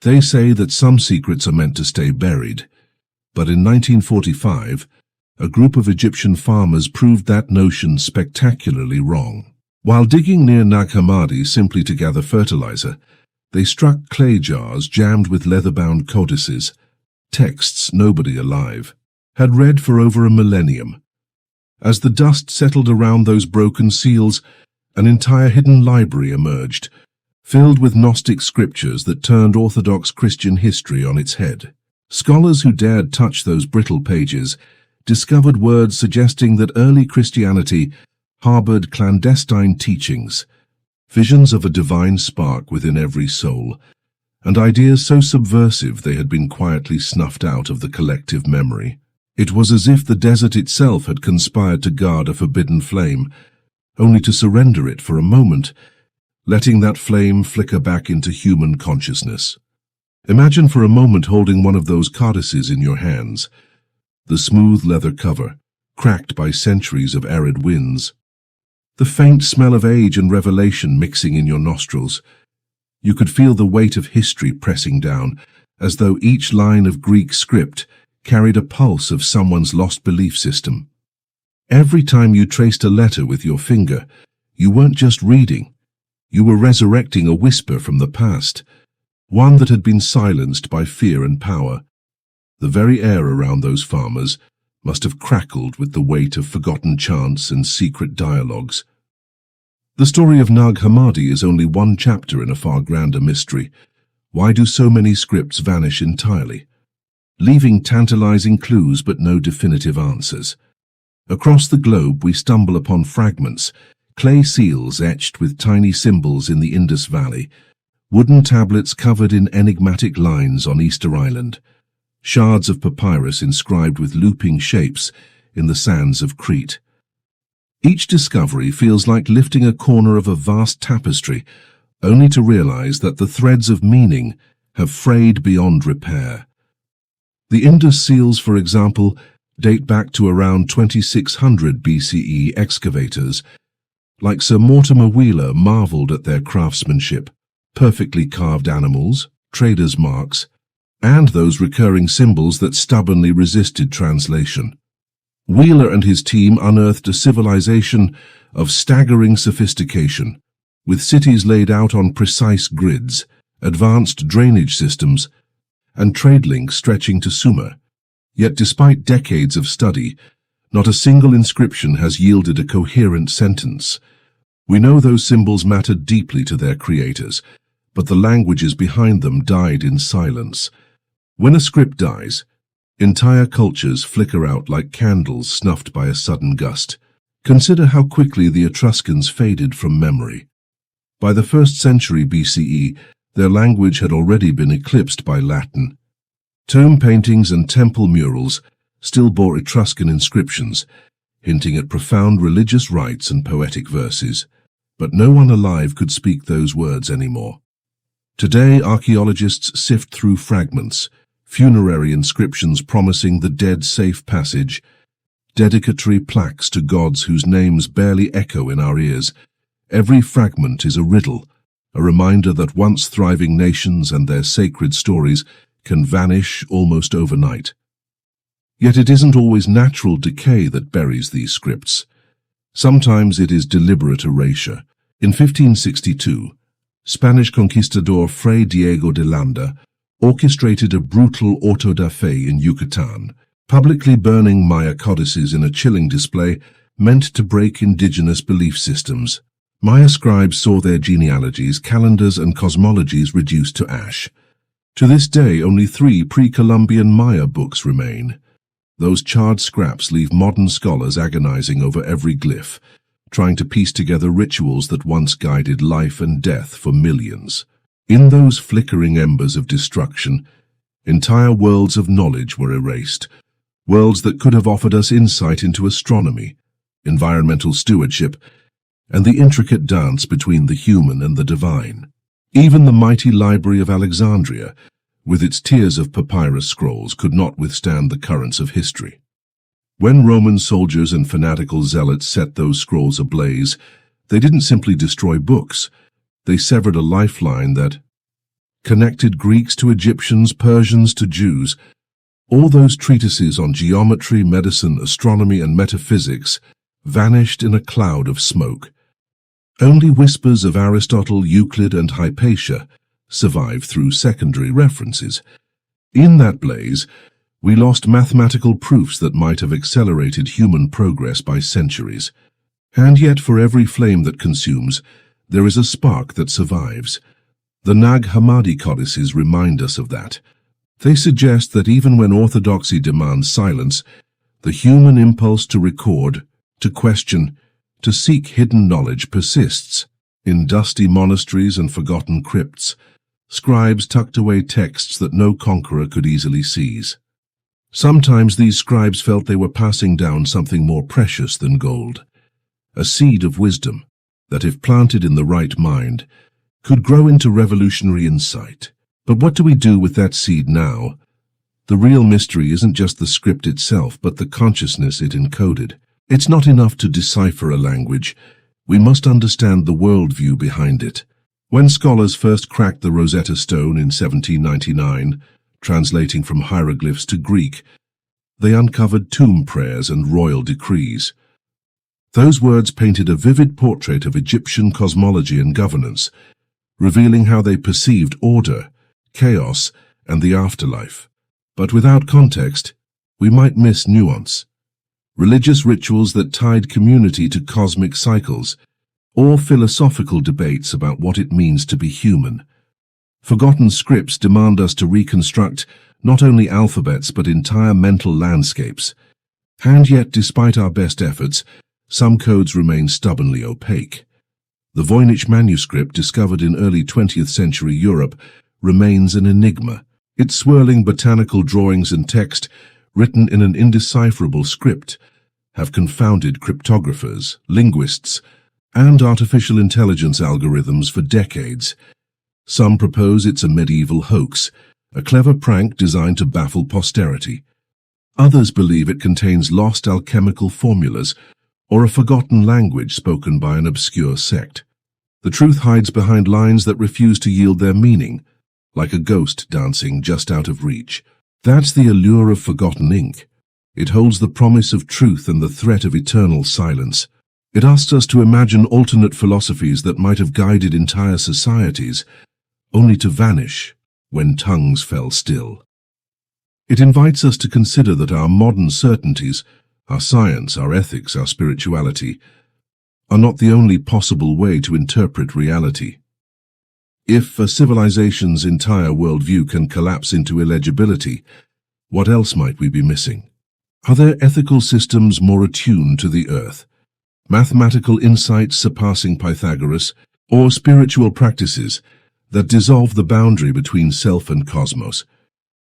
They say that some secrets are meant to stay buried, but in 1945, a group of Egyptian farmers proved that notion spectacularly wrong. While digging near Nag Hammadi simply to gather fertilizer, they struck clay jars jammed with leather-bound codices, texts nobody alive had read for over a millennium. As the dust settled around those broken seals, an entire hidden library emerged, filled with Gnostic scriptures that turned Orthodox Christian history on its head. Scholars who dared touch those brittle pages discovered words suggesting that early Christianity harbored clandestine teachings, visions of a divine spark within every soul, and ideas so subversive they had been quietly snuffed out of the collective memory. It was as if the desert itself had conspired to guard a forbidden flame, only to surrender it for a moment, letting that flame flicker back into human consciousness. Imagine for a moment holding one of those codices in your hands, the smooth leather cover, cracked by centuries of arid winds. The faint smell of age and revelation mixing in your nostrils. You could feel the weight of history pressing down, as though each line of Greek script carried a pulse of someone's lost belief system. Every time you traced a letter with your finger, you weren't just reading. You were resurrecting a whisper from the past, one that had been silenced by fear and power. The very air around those farmers must have crackled with the weight of forgotten chants and secret dialogues. The story of Nag Hammadi is only one chapter in a far grander mystery. Why do so many scripts vanish entirely, leaving tantalizing clues but no definitive answers? Across the globe we stumble upon fragments, clay seals etched with tiny symbols in the Indus Valley, wooden tablets covered in enigmatic lines on Easter Island, shards of papyrus inscribed with looping shapes in the sands of Crete. Each discovery feels like lifting a corner of a vast tapestry, only to realize that the threads of meaning have frayed beyond repair. The Indus seals, for example, date back to around 2600 BCE. Excavators like Sir Mortimer Wheeler marveled at their craftsmanship, perfectly carved animals, traders' marks, and those recurring symbols that stubbornly resisted translation. Wheeler and his team unearthed a civilization of staggering sophistication, with cities laid out on precise grids, advanced drainage systems, and trade links stretching to Sumer. Yet despite decades of study, not a single inscription has yielded a coherent sentence. We know those symbols mattered deeply to their creators, but the languages behind them died in silence. When a script dies, entire cultures flicker out like candles snuffed by a sudden gust. Consider how quickly the Etruscans faded from memory. By the 1st century BCE, their language had already been eclipsed by Latin. Tomb paintings and temple murals still bore Etruscan inscriptions, hinting at profound religious rites and poetic verses, but no one alive could speak those words anymore. Today, archaeologists sift through fragments, funerary inscriptions promising the dead safe passage, dedicatory plaques to gods whose names barely echo in our ears. Every fragment is a riddle, a reminder that once thriving nations and their sacred stories can vanish almost overnight. Yet it isn't always natural decay that buries these scripts. Sometimes it is deliberate erasure. In 1562, Spanish conquistador Fray Diego de Landa orchestrated a brutal auto da fe in Yucatan, publicly burning Maya codices in a chilling display meant to break indigenous belief systems. Maya scribes saw their genealogies, calendars, and cosmologies reduced to ash. To this day, only 3 pre-Columbian Maya books remain. Those charred scraps leave modern scholars agonizing over every glyph, trying to piece together rituals that once guided life and death for millions. In those flickering embers of destruction, entire worlds of knowledge were erased, worlds that could have offered us insight into astronomy, environmental stewardship, and the intricate dance between the human and the divine. Even the mighty Library of Alexandria, with its tiers of papyrus scrolls, could not withstand the currents of history. When Roman soldiers and fanatical zealots set those scrolls ablaze, they didn't simply destroy books. They severed a lifeline that connected Greeks to Egyptians, Persians to Jews. All those treatises on geometry, medicine, astronomy, and metaphysics vanished in a cloud of smoke. Only whispers of Aristotle, Euclid, and Hypatia survive through secondary references. In that blaze, we lost mathematical proofs that might have accelerated human progress by centuries. And yet, for every flame that consumes, there is a spark that survives. The Nag Hammadi codices remind us of that. They suggest that even when orthodoxy demands silence, the human impulse to record, to question, to seek hidden knowledge persists. In dusty monasteries and forgotten crypts, scribes tucked away texts that no conqueror could easily seize. Sometimes these scribes felt they were passing down something more precious than gold, a seed of wisdom that, if planted in the right mind, could grow into revolutionary insight. But what do we do with that seed now? The real mystery isn't just the script itself, but the consciousness it encoded. It's not enough to decipher a language. We must understand the worldview behind it. When scholars first cracked the Rosetta Stone in 1799, translating from hieroglyphs to Greek, they uncovered tomb prayers and royal decrees. Those words painted a vivid portrait of Egyptian cosmology and governance, revealing how they perceived order, chaos, and the afterlife. But without context, we might miss nuance. Religious rituals that tied community to cosmic cycles, or philosophical debates about what it means to be human. Forgotten scripts demand us to reconstruct not only alphabets but entire mental landscapes. And yet, despite our best efforts, some codes remain stubbornly opaque. The Voynich Manuscript, discovered in early 20th century Europe, remains an enigma. Its swirling botanical drawings and text, written in an indecipherable script, have confounded cryptographers, linguists, and artificial intelligence algorithms for decades. Some propose it's a medieval hoax, a clever prank designed to baffle posterity. Others believe it contains lost alchemical formulas or a forgotten language spoken by an obscure sect. The truth hides behind lines that refuse to yield their meaning, like a ghost dancing just out of reach. That's the allure of forgotten ink. It holds the promise of truth and the threat of eternal silence. It asks us to imagine alternate philosophies that might have guided entire societies, only to vanish when tongues fell still. It invites us to consider that our modern certainties, our science, our ethics, our spirituality, are not the only possible way to interpret reality. If a civilization's entire worldview can collapse into illegibility, what else might we be missing? Are there ethical systems more attuned to the earth, mathematical insights surpassing Pythagoras, or spiritual practices that dissolve the boundary between self and cosmos?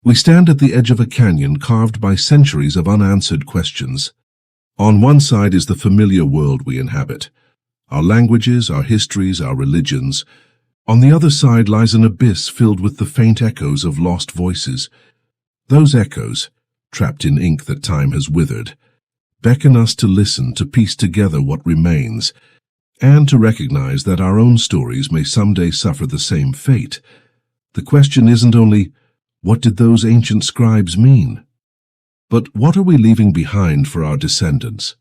We stand at the edge of a canyon carved by centuries of unanswered questions. On one side is the familiar world we inhabit, our languages, our histories, our religions. On the other side lies an abyss filled with the faint echoes of lost voices. Those echoes, trapped in ink that time has withered, beckon us to listen, to piece together what remains, and to recognize that our own stories may someday suffer the same fate. The question isn't only, what did those ancient scribes mean? But what are we leaving behind for our descendants?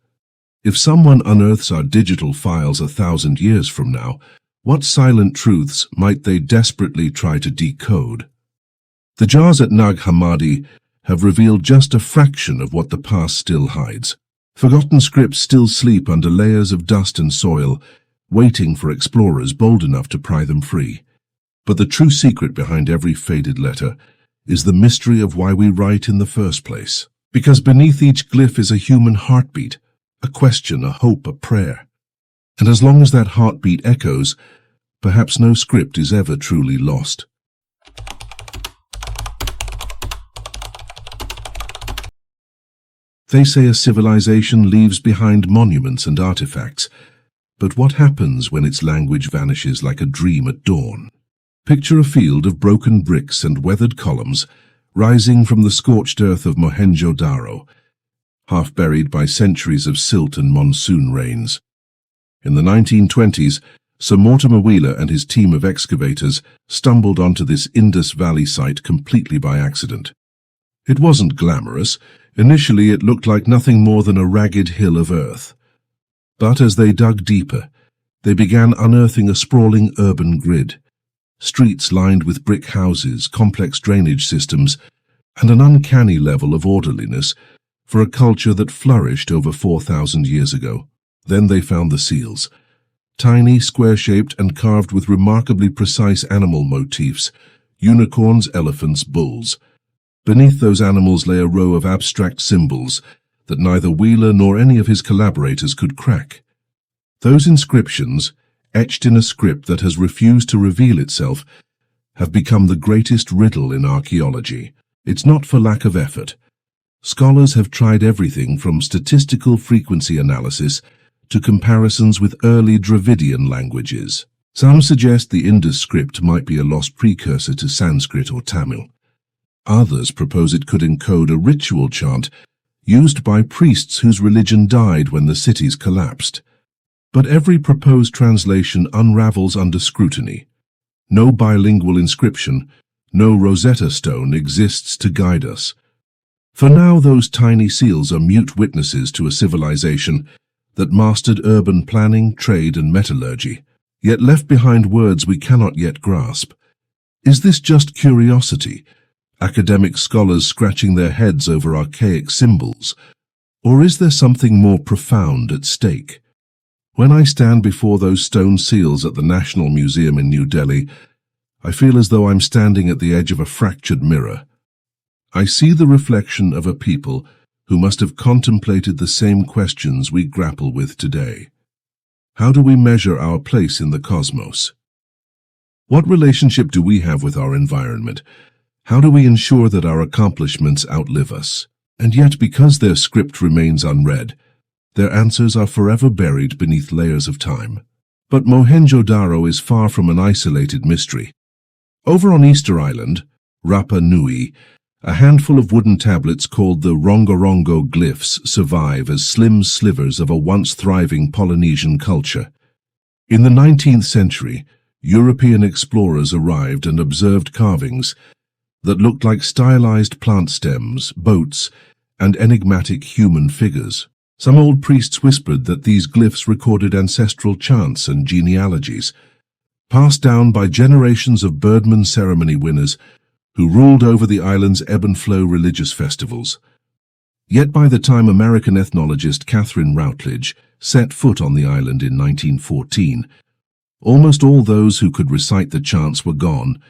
If someone unearths our digital files 1,000 years from now, what silent truths might they desperately try to decode? The jars at Nag Hammadi have revealed just a fraction of what the past still hides. Forgotten scripts still sleep under layers of dust and soil, waiting for explorers bold enough to pry them free. But the true secret behind every faded letter is the mystery of why we write in the first place. Because beneath each glyph is a human heartbeat, a question, a hope, a prayer. And as long as that heartbeat echoes, perhaps no script is ever truly lost. They say a civilization leaves behind monuments and artifacts, but what happens when its language vanishes like a dream at dawn? Picture a field of broken bricks and weathered columns rising from the scorched earth of Mohenjo-Daro, half buried by centuries of silt and monsoon rains. In the 1920s, Sir Mortimer Wheeler and his team of excavators stumbled onto this Indus Valley site completely by accident. It wasn't glamorous. Initially, it looked like nothing more than a ragged hill of earth. But as they dug deeper, they began unearthing a sprawling urban grid. Streets lined with brick houses, complex drainage systems, and an uncanny level of orderliness for a culture that flourished over 4,000 years ago. Then they found the seals. Tiny, square-shaped and carved with remarkably precise animal motifs: unicorns, elephants, bulls. Beneath those animals lay a row of abstract symbols that neither Wheeler nor any of his collaborators could crack. Those inscriptions, etched in a script that has refused to reveal itself, have become the greatest riddle in archaeology. It's not for lack of effort. Scholars have tried everything from statistical frequency analysis to comparisons with early Dravidian languages. Some suggest the Indus script might be a lost precursor to Sanskrit or Tamil. Others propose it could encode a ritual chant used by priests whose religion died when the cities collapsed. But every proposed translation unravels under scrutiny. No bilingual inscription, no Rosetta Stone exists to guide us. For now, those tiny seals are mute witnesses to a civilization that mastered urban planning, trade, and metallurgy, yet left behind words we cannot yet grasp. Is this just curiosity, academic scholars scratching their heads over archaic symbols, or is there something more profound at stake? When I stand before those stone seals at the National Museum in New Delhi, I feel as though I'm standing at the edge of a fractured mirror. I see the reflection of a people who must have contemplated the same questions we grapple with today. How do we measure our place in the cosmos? What relationship do we have with our environment? How do we ensure that our accomplishments outlive us? And yet, because their script remains unread, their answers are forever buried beneath layers of time. But Mohenjo-Daro is far from an isolated mystery. Over on Easter Island, Rapa Nui, a handful of wooden tablets called the Rongorongo glyphs survive as slim slivers of a once thriving Polynesian culture. In the 19th century, European explorers arrived and observed carvings that looked like stylized plant stems, boats, and enigmatic human figures. Some old priests whispered that these glyphs recorded ancestral chants and genealogies, passed down by generations of Birdman ceremony winners who ruled over the island's ebb-and-flow religious festivals. Yet by the time American ethnologist Catherine Routledge set foot on the island in 1914, almost all those who could recite the chants were gone,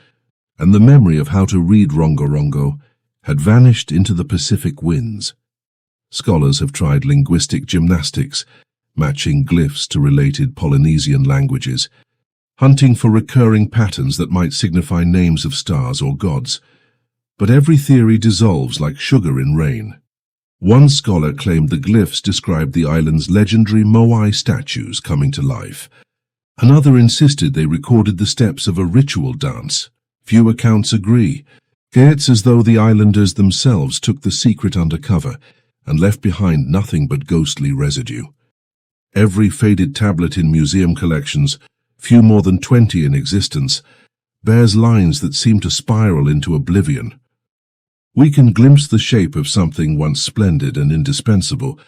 and the memory of how to read Rongorongo had vanished into the Pacific winds. Scholars have tried linguistic gymnastics, matching glyphs to related Polynesian languages, hunting for recurring patterns that might signify names of stars or gods. But every theory dissolves like sugar in rain. One scholar claimed the glyphs described the island's legendary Moai statues coming to life. Another insisted they recorded the steps of a ritual dance. Few accounts agree. It's as though the islanders themselves took the secret undercover and left behind nothing but ghostly residue. Every faded tablet in museum collections, few more than 20 in existence, bears lines that seem to spiral into oblivion. We can glimpse the shape of something once splendid and indispensable,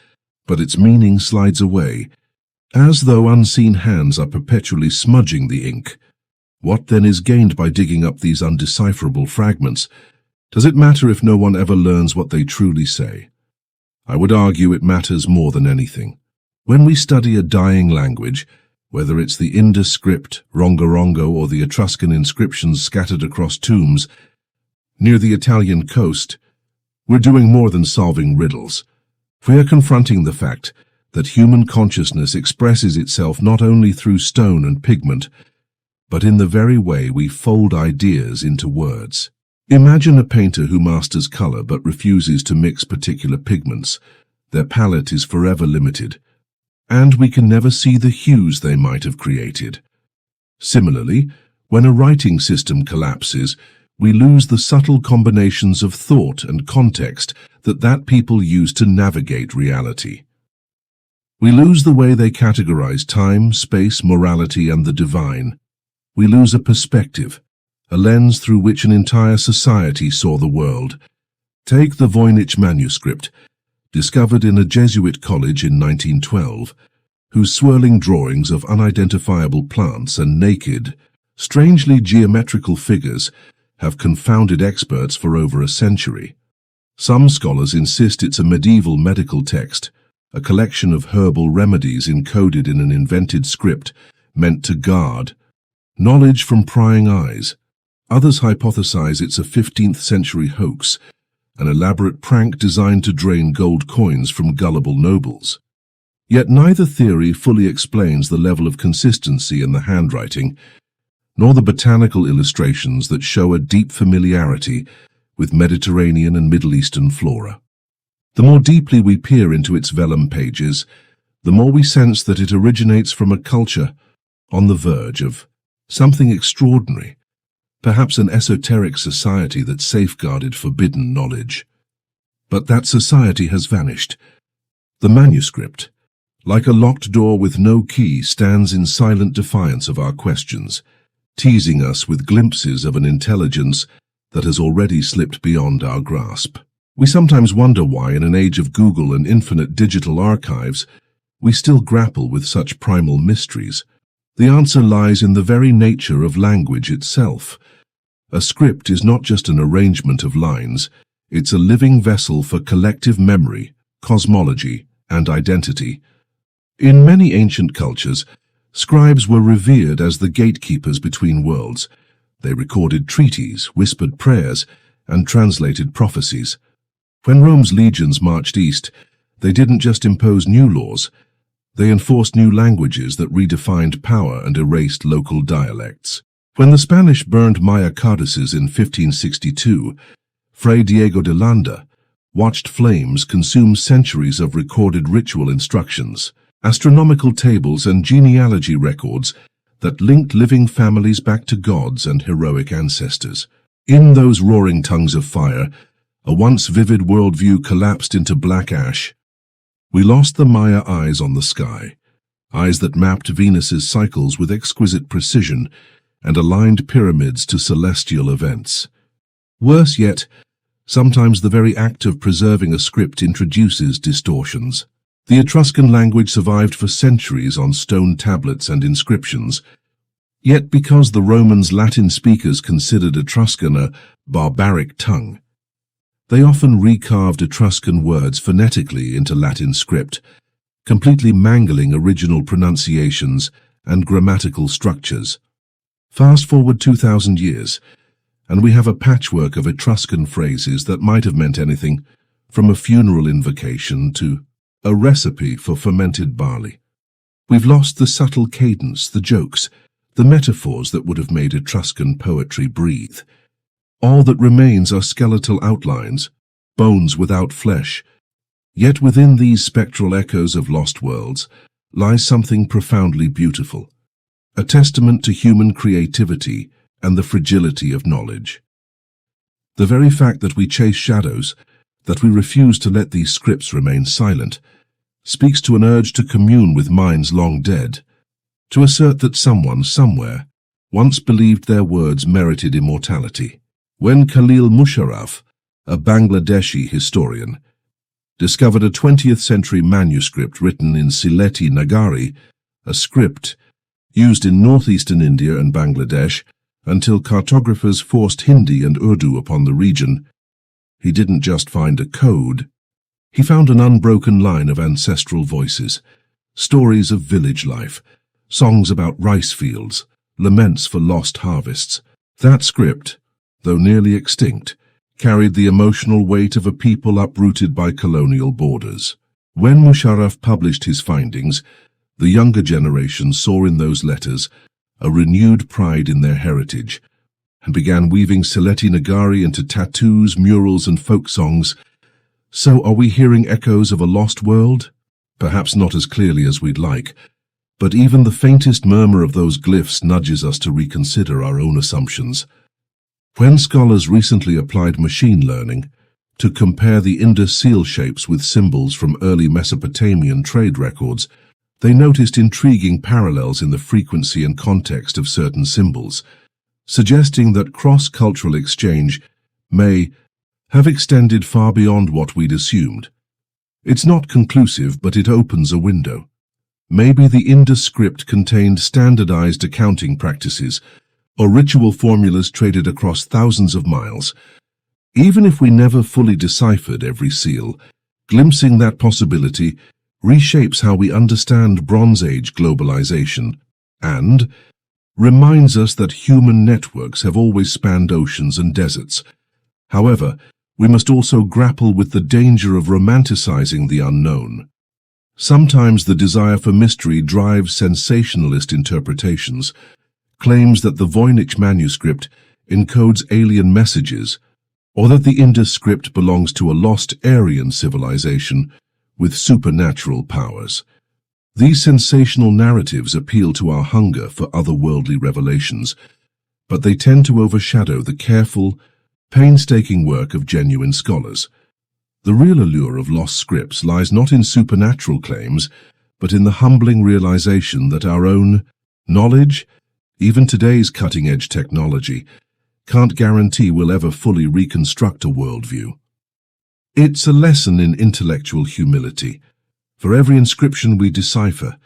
but its meaning slides away, as though unseen hands are perpetually smudging the ink. What then is gained by digging up these undecipherable fragments? Does it matter if no one ever learns what they truly say? I would argue it matters more than anything. When we study a dying language, whether it's the Indus script, Rongorongo, or the Etruscan inscriptions scattered across tombs near the Italian coast, we're doing more than solving riddles. We are confronting the fact that human consciousness expresses itself not only through stone and pigment, but in the very way we fold ideas into words. Imagine a painter who masters color but refuses to mix particular pigments. Their palette is forever limited, and we can never see the hues they might have created. Similarly, when a writing system collapses, we lose the subtle combinations of thought and context that people use to navigate reality. We lose the way they categorize time, space, morality, and the divine. We lose a perspective, a lens through which an entire society saw the world. Take the Voynich Manuscript, discovered in a Jesuit college in 1912, whose swirling drawings of unidentifiable plants and naked, strangely geometrical figures have confounded experts for over a century. Some scholars insist it's a medieval medical text, a collection of herbal remedies encoded in an invented script meant to guard knowledge from prying eyes. Others hypothesize it's a 15th century hoax, an elaborate prank designed to drain gold coins from gullible nobles. Yet neither theory fully explains the level of consistency in the handwriting, nor the botanical illustrations that show a deep familiarity with Mediterranean and Middle Eastern flora. The more deeply we peer into its vellum pages, the more we sense that it originates from a culture on the verge of something extraordinary, perhaps an esoteric society that safeguarded forbidden knowledge. But that society has vanished. The manuscript, like a locked door with no key, stands in silent defiance of our questions, teasing us with glimpses of an intelligence that has already slipped beyond our grasp. We sometimes wonder why, in an age of Google and infinite digital archives, we still grapple with such primal mysteries. The answer lies in the very nature of language itself. A script is not just an arrangement of lines, it's a living vessel for collective memory, cosmology, and identity. In many ancient cultures, scribes were revered as the gatekeepers between worlds. They recorded treaties, whispered prayers, and translated prophecies. When Rome's legions marched east, they didn't just impose new laws, they enforced new languages that redefined power and erased local dialects. When the Spanish burned Maya codices in 1562, Fray Diego de Landa watched flames consume centuries of recorded ritual instructions, astronomical tables, and genealogy records that linked living families back to gods and heroic ancestors. In those roaring tongues of fire, a once vivid worldview collapsed into black ash. We lost the Maya eyes on the sky, eyes that mapped Venus's cycles with exquisite precision and aligned pyramids to celestial events. Worse yet, sometimes the very act of preserving a script introduces distortions. The Etruscan language survived for centuries on stone tablets and inscriptions, yet because the Romans' Latin speakers considered Etruscan a barbaric tongue, they often recarved Etruscan words phonetically into Latin script, completely mangling original pronunciations and grammatical structures. Fast forward 2,000 years, and we have a patchwork of Etruscan phrases that might have meant anything from a funeral invocation to a recipe for fermented barley. We've lost the subtle cadence, the jokes, the metaphors that would have made Etruscan poetry breathe. All that remains are skeletal outlines, bones without flesh. Yet within these spectral echoes of lost worlds lies something profoundly beautiful, a testament to human creativity and the fragility of knowledge. The very fact that we chase shadows, that we refuse to let these scripts remain silent, speaks to an urge to commune with minds long dead, to assert that someone, somewhere, once believed their words merited immortality. When Khalil Musharraf, a Bangladeshi historian, discovered a 20th century manuscript written in Sylheti Nagari, a script used in northeastern India and Bangladesh until cartographers forced Hindi and Urdu upon the region, he didn't just find a code. He found an unbroken line of ancestral voices, stories of village life, songs about rice fields, laments for lost harvests. That script, though nearly extinct, carried the emotional weight of a people uprooted by colonial borders. When Musharraf published his findings, the younger generation saw in those letters a renewed pride in their heritage and began weaving Sylheti Nagari into tattoos, murals, and folk songs. So are we hearing echoes of a lost world? Perhaps not as clearly as we'd like, but even the faintest murmur of those glyphs nudges us to reconsider our own assumptions. When scholars recently applied machine learning to compare the Indus seal shapes with symbols from early Mesopotamian trade records, they noticed intriguing parallels in the frequency and context of certain symbols, suggesting that cross-cultural exchange may have extended far beyond what we'd assumed. It's not conclusive, but it opens a window. Maybe the Indus script contained standardized accounting practices or ritual formulas traded across thousands of miles. Even if we never fully deciphered every seal, glimpsing that possibility reshapes how we understand Bronze Age globalization and reminds us that human networks have always spanned oceans and deserts. However, we must also grapple with the danger of romanticizing the unknown. Sometimes the desire for mystery drives sensationalist interpretations, claims that the Voynich Manuscript encodes alien messages, or that the Indus script belongs to a lost Aryan civilization with supernatural powers. These sensational narratives appeal to our hunger for otherworldly revelations, but they tend to overshadow the careful, painstaking work of genuine scholars. The real allure of lost scripts lies not in supernatural claims, but in the humbling realization that our own knowledge, even today's cutting-edge technology, can't guarantee we'll ever fully reconstruct a worldview. It's a lesson in intellectual humility. For every inscription we decipher,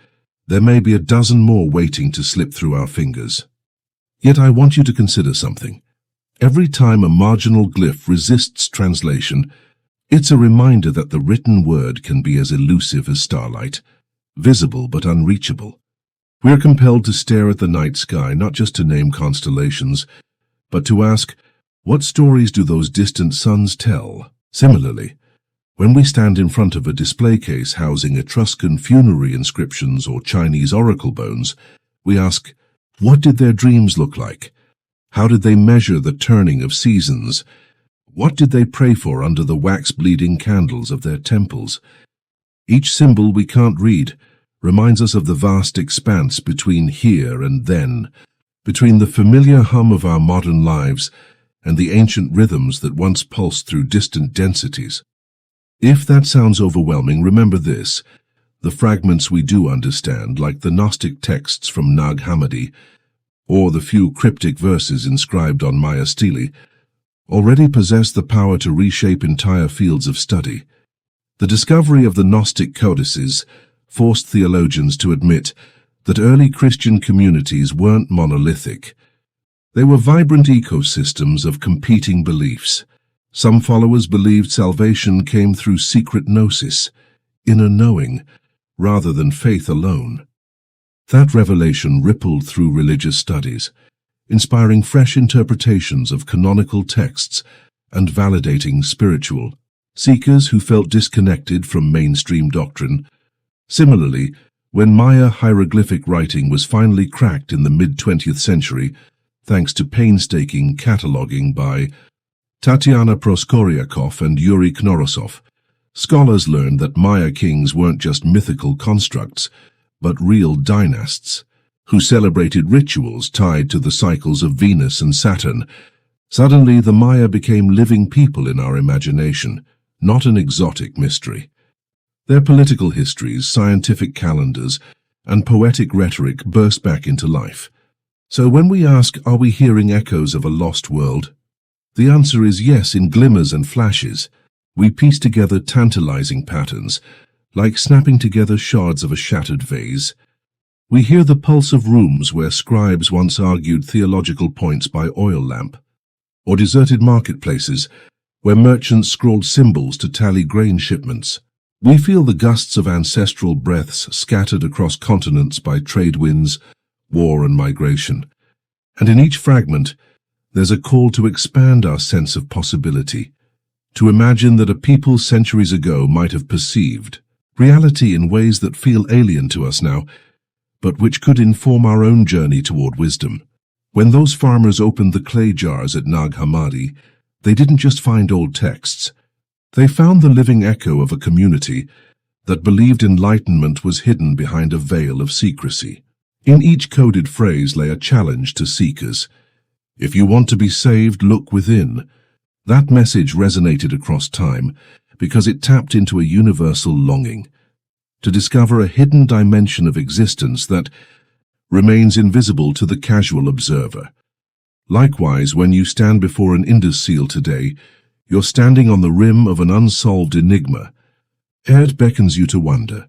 there may be a dozen more waiting to slip through our fingers. Yet I want you to consider something. Every time a marginal glyph resists translation, it's a reminder that the written word can be as elusive as starlight, visible but unreachable. We're compelled to stare at the night sky not just to name constellations, but to ask, what stories do those distant suns tell? Similarly, when we stand in front of a display case housing Etruscan funerary inscriptions or Chinese oracle bones, we ask, what did their dreams look like? How did they measure the turning of seasons? What did they pray for under the wax-bleeding candles of their temples? Each symbol we can't read reminds us of the vast expanse between here and then, between the familiar hum of our modern lives and the ancient rhythms that once pulsed through distant densities. If that sounds overwhelming, remember this: the fragments we do understand, like the Gnostic texts from Nag Hammadi, or the few cryptic verses inscribed on Maya stele, already possess the power to reshape entire fields of study. The discovery of the Gnostic Codices forced theologians to admit that early Christian communities weren't monolithic. They were vibrant ecosystems of competing beliefs. Some followers believed salvation came through secret gnosis, inner knowing, rather than faith alone. That revelation rippled through religious studies, inspiring fresh interpretations of canonical texts and validating spiritual seekers who felt disconnected from mainstream doctrine. Similarly, when Maya hieroglyphic writing was finally cracked in the mid-20th century, thanks to painstaking cataloging by Tatiana Proskoryakov and Yuri Knorosov, scholars learned that Maya kings weren't just mythical constructs, but real dynasts, who celebrated rituals tied to the cycles of Venus and Saturn. Suddenly, the Maya became living people in our imagination, not an exotic mystery. Their political histories, scientific calendars, and poetic rhetoric burst back into life. So when we ask, are we hearing echoes of a lost world? The answer is yes, in glimmers and flashes. We piece together tantalizing patterns, like snapping together shards of a shattered vase. We hear the pulse of rooms where scribes once argued theological points by oil lamp, or deserted marketplaces where merchants scrawled symbols to tally grain shipments. We feel the gusts of ancestral breaths scattered across continents by trade winds, war and migration. And in each fragment, there's a call to expand our sense of possibility, to imagine that a people centuries ago might have perceived reality in ways that feel alien to us now, but which could inform our own journey toward wisdom. When those farmers opened the clay jars at Nag Hammadi, they didn't just find old texts. They found the living echo of a community that believed enlightenment was hidden behind a veil of secrecy. In each coded phrase lay a challenge to seekers. If you want to be saved, look within. That message resonated across time because it tapped into a universal longing to discover a hidden dimension of existence that remains invisible to the casual observer. Likewise, when you stand before an Indus seal today, you're standing on the rim of an unsolved enigma. It beckons you to wonder,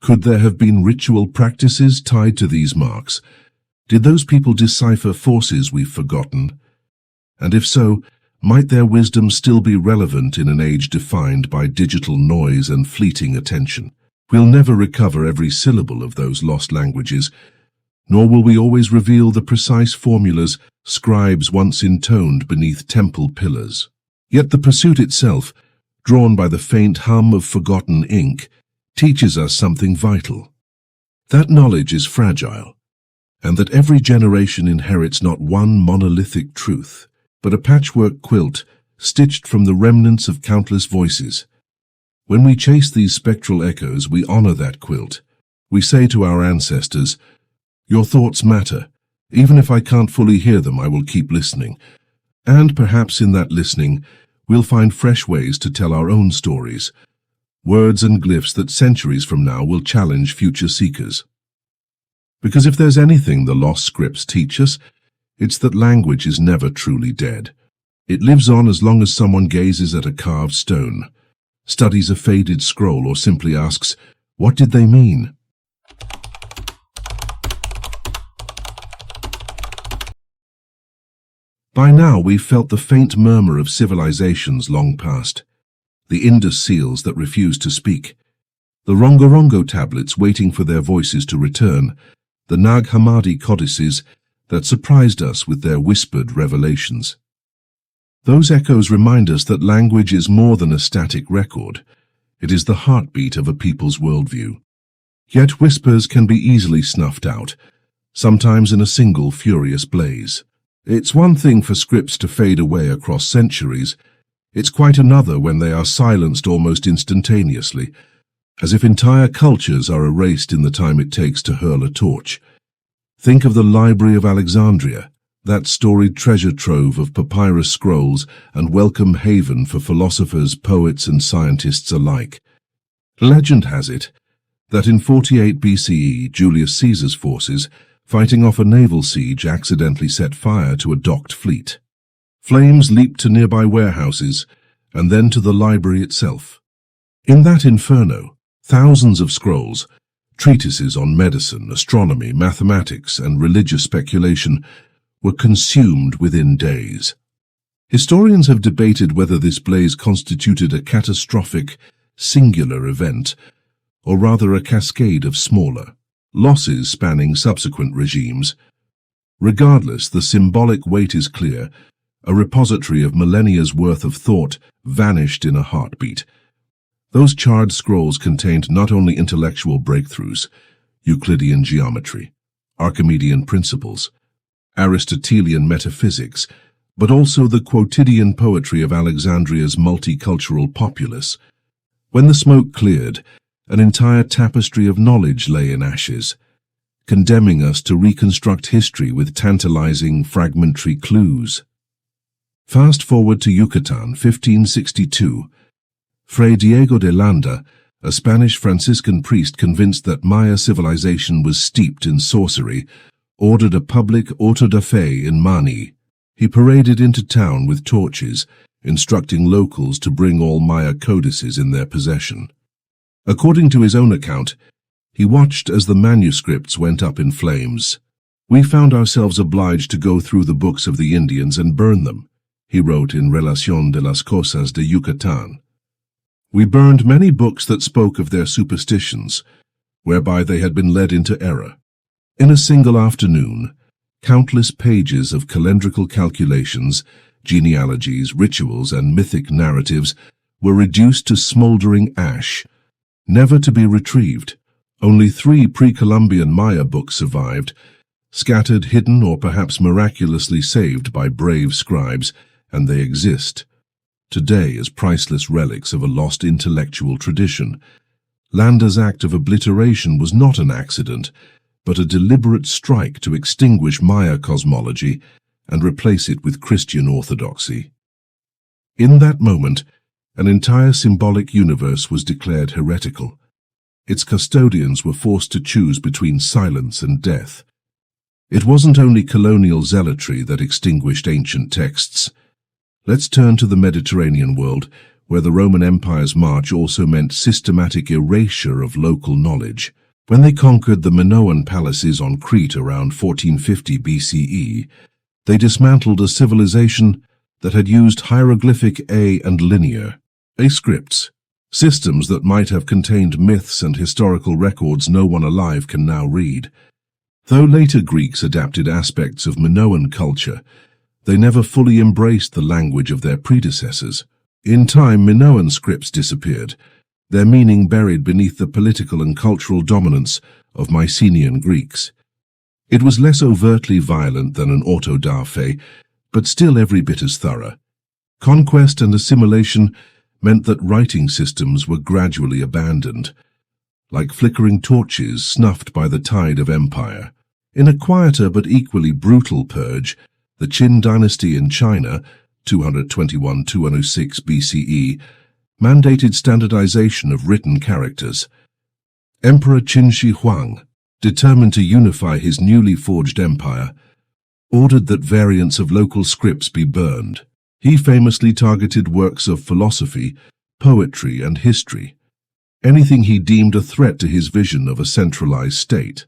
could there have been ritual practices tied to these marks? Did those people decipher forces we've forgotten? And if so, might their wisdom still be relevant in an age defined by digital noise and fleeting attention? We'll never recover every syllable of those lost languages, nor will we always reveal the precise formulas scribes once intoned beneath temple pillars. Yet the pursuit itself, drawn by the faint hum of forgotten ink, teaches us something vital. That knowledge is fragile, and that every generation inherits not one monolithic truth, but a patchwork quilt stitched from the remnants of countless voices. When we chase these spectral echoes, we honor that quilt. We say to our ancestors, "Your thoughts matter. Even if I can't fully hear them, I will keep listening." And perhaps in that listening, we'll find fresh ways to tell our own stories, words and glyphs that centuries from now will challenge future seekers. Because if there's anything the lost scripts teach us, it's that language is never truly dead. It lives on as long as someone gazes at a carved stone, studies a faded scroll, or simply asks, what did they mean? By now we've felt the faint murmur of civilizations long past, the Indus seals that refuse to speak, the Rongorongo tablets waiting for their voices to return, the Nag Hammadi codices that surprised us with their whispered revelations. Those echoes remind us that language is more than a static record. It is the heartbeat of a people's worldview. Yet whispers can be easily snuffed out, sometimes in a single furious blaze. It's one thing for scripts to fade away across centuries. It's quite another when they are silenced almost instantaneously, as if entire cultures are erased in the time it takes to hurl a torch. Think of the Library of Alexandria, that storied treasure trove of papyrus scrolls and welcome haven for philosophers, poets, and scientists alike. Legend has it that in 48 BCE, Julius Caesar's forces, fighting off a naval siege, accidentally set fire to a docked fleet. Flames leaped to nearby warehouses, and then to the library itself. In that inferno, thousands of scrolls, treatises on medicine, astronomy, mathematics, and religious speculation, were consumed within days. Historians have debated whether this blaze constituted a catastrophic, singular event, or rather a cascade of smaller losses spanning subsequent regimes. Regardless, the symbolic weight is clear. A repository of millennia's worth of thought vanished in a heartbeat. Those charred scrolls contained not only intellectual breakthroughs, Euclidean geometry, Archimedean principles, Aristotelian metaphysics, but also the quotidian poetry of Alexandria's multicultural populace. When the smoke cleared, an entire tapestry of knowledge lay in ashes, condemning us to reconstruct history with tantalizing, fragmentary clues. Fast forward to Yucatan, 1562. Fray Diego de Landa, a Spanish Franciscan priest convinced that Maya civilization was steeped in sorcery, ordered a public auto da fe in Mani. He paraded into town with torches, instructing locals to bring all Maya codices in their possession. According to his own account, he watched as the manuscripts went up in flames. "We found ourselves obliged to go through the books of the Indians and burn them," he wrote in Relación de las Cosas de Yucatán. "We burned many books that spoke of their superstitions, whereby they had been led into error. In a single afternoon, countless pages of calendrical calculations, genealogies, rituals, and mythic narratives were reduced to smoldering ash, never to be retrieved. Only 3 pre-Columbian Maya books survived, scattered, hidden, or perhaps miraculously saved by brave scribes, and they exist today as priceless relics of a lost intellectual tradition. Landa's act of obliteration was not an accident, but a deliberate strike to extinguish Maya cosmology and replace it with Christian orthodoxy. In that moment, an entire symbolic universe was declared heretical. Its custodians were forced to choose between silence and death. It wasn't only colonial zealotry that extinguished ancient texts. Let's turn to the Mediterranean world, where the Roman Empire's march also meant systematic erasure of local knowledge. When they conquered the Minoan palaces on Crete around 1450 BCE, they dismantled a civilization that had used hieroglyphic A and linear A scripts, systems that might have contained myths and historical records no one alive can now read. Though later Greeks adapted aspects of Minoan culture, they never fully embraced the language of their predecessors. In time, Minoan scripts disappeared, their meaning buried beneath the political and cultural dominance of Mycenaean Greeks. It was less overtly violent than an auto-da-fe, but still every bit as thorough. Conquest and assimilation meant that writing systems were gradually abandoned, like flickering torches snuffed by the tide of empire. In a quieter but equally brutal purge, the Qin dynasty in China, 221–206 BCE, mandated standardization of written characters. Emperor Qin Shi Huang, determined to unify his newly forged empire, ordered that variants of local scripts be burned. He famously targeted works of philosophy, poetry, and history, anything he deemed a threat to his vision of a centralized state.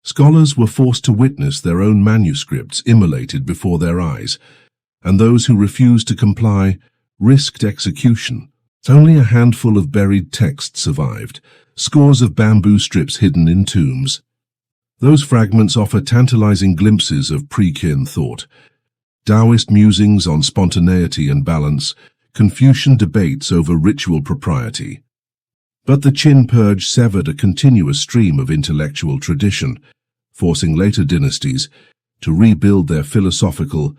Scholars were forced to witness their own manuscripts immolated before their eyes, and those who refused to comply risked execution. Only a handful of buried texts survived, scores of bamboo strips hidden in tombs. Those fragments offer tantalizing glimpses of pre-Qin thought, Taoist musings on spontaneity and balance, Confucian debates over ritual propriety. But the Qin purge severed a continuous stream of intellectual tradition, forcing later dynasties to rebuild their philosophical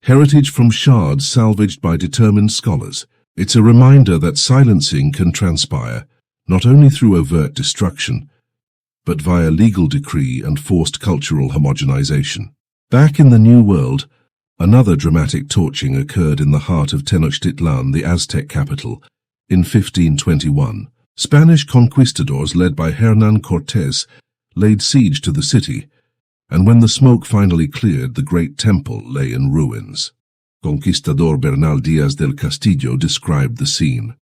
heritage from shards salvaged by determined scholars. It's a reminder that silencing can transpire, not only through overt destruction, but via legal decree and forced cultural homogenization. Back in the New World, another dramatic torching occurred in the heart of Tenochtitlan, the Aztec capital, in 1521. Spanish conquistadors led by Hernán Cortés laid siege to the city, and when the smoke finally cleared, the great temple lay in ruins. Conquistador Bernal Díaz del Castillo described the scene.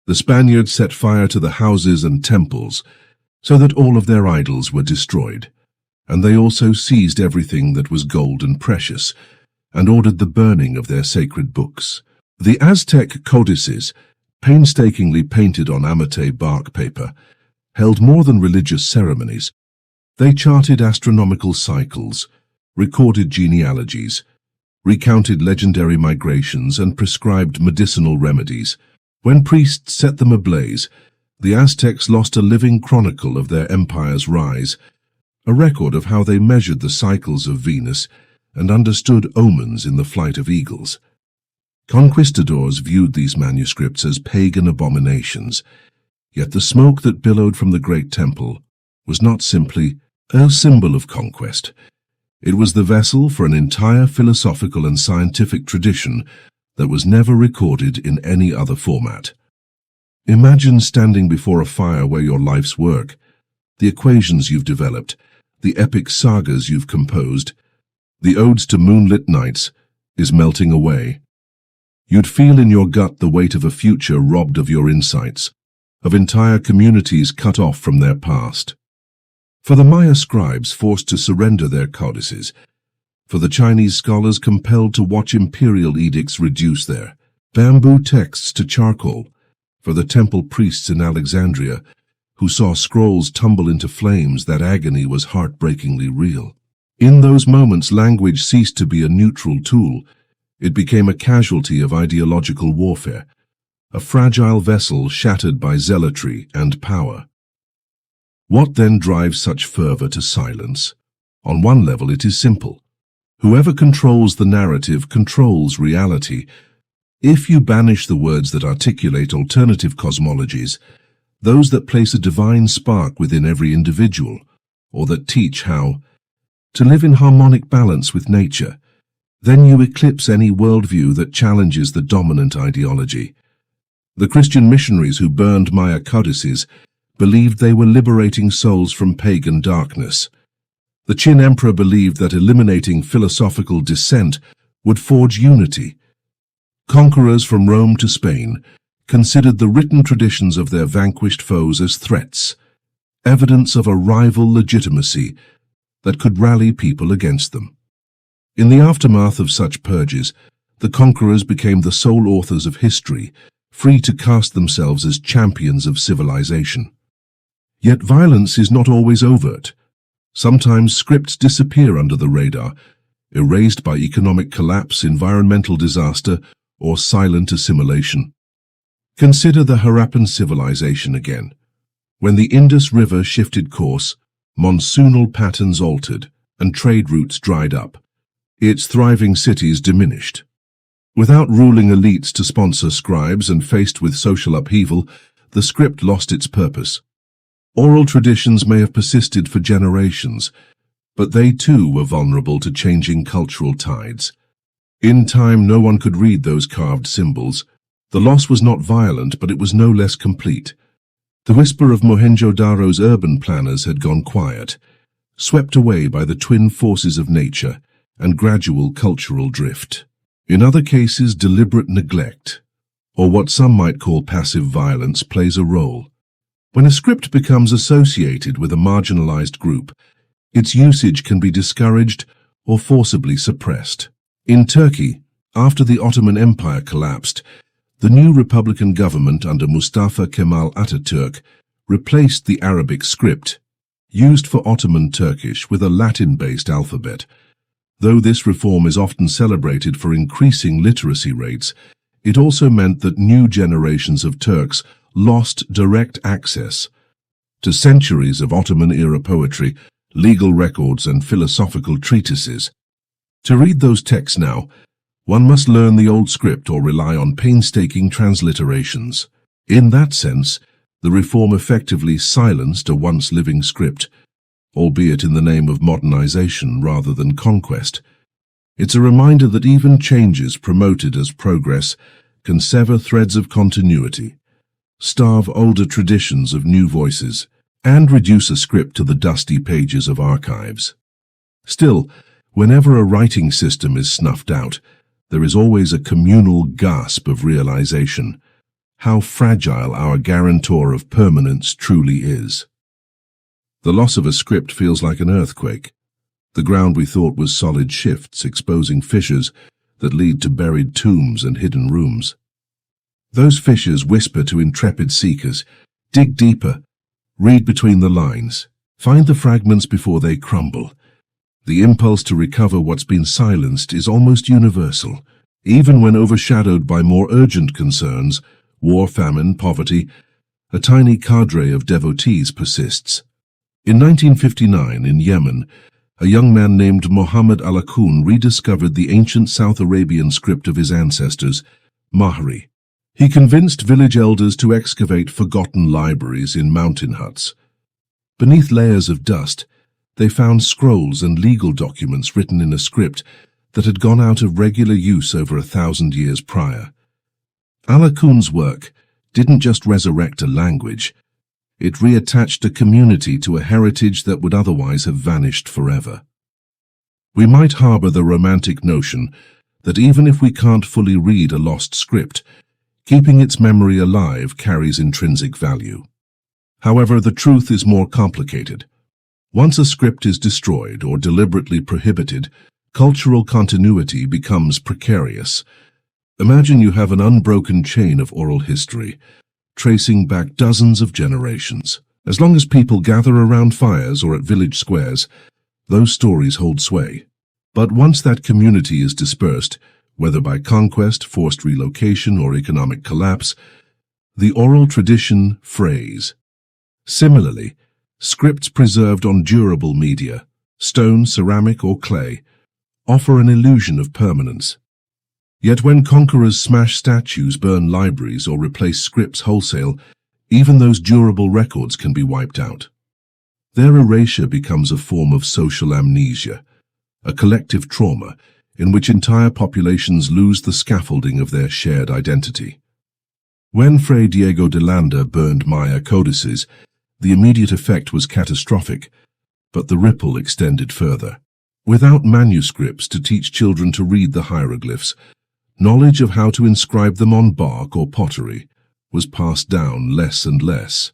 The Spaniards set fire to the houses and temples so that all of their idols were destroyed, and they also seized everything that was gold and precious, and ordered the burning of their sacred books. The Aztec Codices, painstakingly painted on amate bark paper, held more than religious ceremonies. They charted astronomical cycles, recorded genealogies, recounted legendary migrations, and prescribed medicinal remedies. When priests set them ablaze, the Aztecs lost a living chronicle of their empire's rise, a record of how they measured the cycles of Venus and understood omens in the flight of eagles. Conquistadors viewed these manuscripts as pagan abominations, yet the smoke that billowed from the great temple was not simply a symbol of conquest. It was the vessel for an entire philosophical and scientific tradition that was never recorded in any other format. Imagine standing before a fire where your life's work, the equations you've developed, the epic sagas you've composed, the odes to moonlit nights, is melting away. You'd feel in your gut the weight of a future robbed of your insights, of entire communities cut off from their past. For the Maya scribes forced to surrender their codices, for the Chinese scholars compelled to watch imperial edicts reduce their bamboo texts to charcoal, for the temple priests in Alexandria who saw scrolls tumble into flames, that agony was heartbreakingly real. In those moments, language ceased to be a neutral tool. It became a casualty of ideological warfare, a fragile vessel shattered by zealotry and power. What then drives such fervor to silence? On one level, it is simple. Whoever controls the narrative controls reality. If you banish the words that articulate alternative cosmologies, those that place a divine spark within every individual, or that teach how to live in harmonic balance with nature, then you eclipse any worldview that challenges the dominant ideology. The Christian missionaries who burned Maya codices believed they were liberating souls from pagan darkness. The Qin emperor believed that eliminating philosophical dissent would forge unity. Conquerors from Rome to Spain considered the written traditions of their vanquished foes as threats, evidence of a rival legitimacy that could rally people against them. In the aftermath of such purges, the conquerors became the sole authors of history, free to cast themselves as champions of civilization. Yet violence is not always overt. Sometimes scripts disappear under the radar, erased by economic collapse, environmental disaster, or silent assimilation. Consider the Harappan civilization again. When the Indus River shifted course, monsoonal patterns altered, and trade routes dried up. Its thriving cities diminished. Without ruling elites to sponsor scribes and faced with social upheaval, the script lost its purpose. Oral traditions may have persisted for generations, but they too were vulnerable to changing cultural tides. In time, no one could read those carved symbols. The loss was not violent, but it was no less complete. The whisper of Mohenjo-Daro's urban planners had gone quiet, swept away by the twin forces of nature and gradual cultural drift. In other cases, deliberate neglect, or what some might call passive violence, plays a role. When a script becomes associated with a marginalized group, its usage can be discouraged or forcibly suppressed. In Turkey, after the Ottoman Empire collapsed, the new Republican government under Mustafa Kemal Atatürk replaced the Arabic script, used for Ottoman Turkish, with a Latin-based alphabet. Though this reform is often celebrated for increasing literacy rates, it also meant that new generations of Turks lost direct access to centuries of Ottoman-era poetry, legal records, and philosophical treatises. To read those texts now, one must learn the old script or rely on painstaking transliterations. In that sense, the reform effectively silenced a once living script, albeit in the name of modernization rather than conquest. It's a reminder that even changes promoted as progress can sever threads of continuity, starve older traditions of new voices, and reduce a script to the dusty pages of archives. Still, whenever a writing system is snuffed out, there is always a communal gasp of realization how fragile our guarantor of permanence truly is. The loss of a script feels like an earthquake. The ground we thought was solid shifts, exposing fissures that lead to buried tombs and hidden rooms. Those fissures whisper to intrepid seekers, dig deeper, read between the lines, find the fragments before they crumble. The impulse to recover what's been silenced is almost universal. Even when overshadowed by more urgent concerns, war, famine, poverty, a tiny cadre of devotees persists. In 1959, in Yemen, a young man named Muhammad Alakun rediscovered the ancient South Arabian script of his ancestors, Mahri. He convinced village elders to excavate forgotten libraries in mountain huts. Beneath layers of dust, they found scrolls and legal documents written in a script that had gone out of regular use over 1,000 years prior. Alakun's work didn't just resurrect a language, it reattached a community to a heritage that would otherwise have vanished forever. We might harbor the romantic notion that even if we can't fully read a lost script, keeping its memory alive carries intrinsic value. However, the truth is more complicated. Once a script is destroyed or deliberately prohibited, cultural continuity becomes precarious. Imagine you have an unbroken chain of oral history, tracing back dozens of generations. As long as people gather around fires or at village squares, those stories hold sway. But once that community is dispersed, whether by conquest, forced relocation, or economic collapse, the oral tradition frays. Similarly, scripts preserved on durable media, stone, ceramic, or clay, offer an illusion of permanence. Yet when conquerors smash statues, burn libraries, or replace scripts wholesale, even those durable records can be wiped out. Their erasure becomes a form of social amnesia, a collective trauma in which entire populations lose the scaffolding of their shared identity. When Fray Diego de Landa burned Maya codices, the immediate effect was catastrophic, but the ripple extended further. Without manuscripts to teach children to read the hieroglyphs, knowledge of how to inscribe them on bark or pottery was passed down less and less.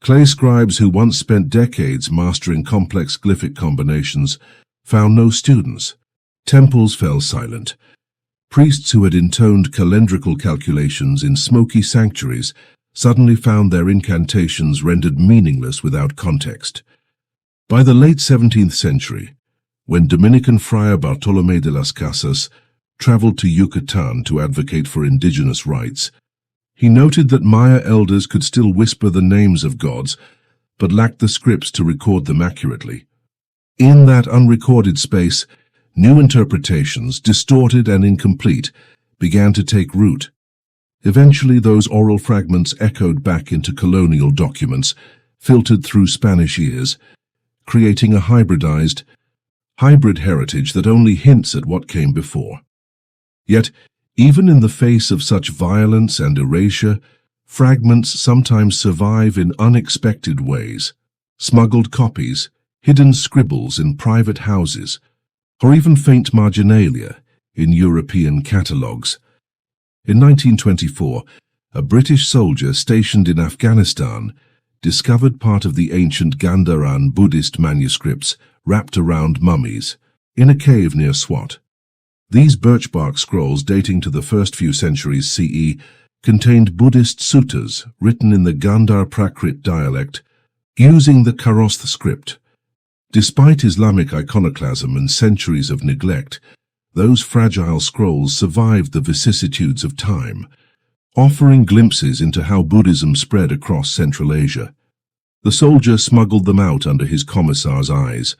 Clay scribes who once spent decades mastering complex glyphic combinations found no students. Temples fell silent. Priests who had intoned calendrical calculations in smoky sanctuaries suddenly found their incantations rendered meaningless without context. By the late 17th century, when Dominican friar Bartolomé de las Casas traveled to Yucatan to advocate for indigenous rights, he noted that Maya elders could still whisper the names of gods, but lacked the scripts to record them accurately. In that unrecorded space, new interpretations, distorted and incomplete, began to take root. Eventually, those oral fragments echoed back into colonial documents, filtered through Spanish ears, creating a hybrid heritage that only hints at what came before. Yet, even in the face of such violence and erasure, fragments sometimes survive in unexpected ways. Smuggled copies, hidden scribbles in private houses, or even faint marginalia in European catalogues. In 1924, a British soldier stationed in Afghanistan discovered part of the ancient Gandharan Buddhist manuscripts wrapped around mummies in a cave near Swat. These birchbark scrolls dating to the first few centuries CE contained Buddhist suttas written in the Gandhar Prakrit dialect using the Kharosth script. Despite Islamic iconoclasm and centuries of neglect, those fragile scrolls survived the vicissitudes of time, offering glimpses into how Buddhism spread across Central Asia. The soldier smuggled them out under his commissar's eyes,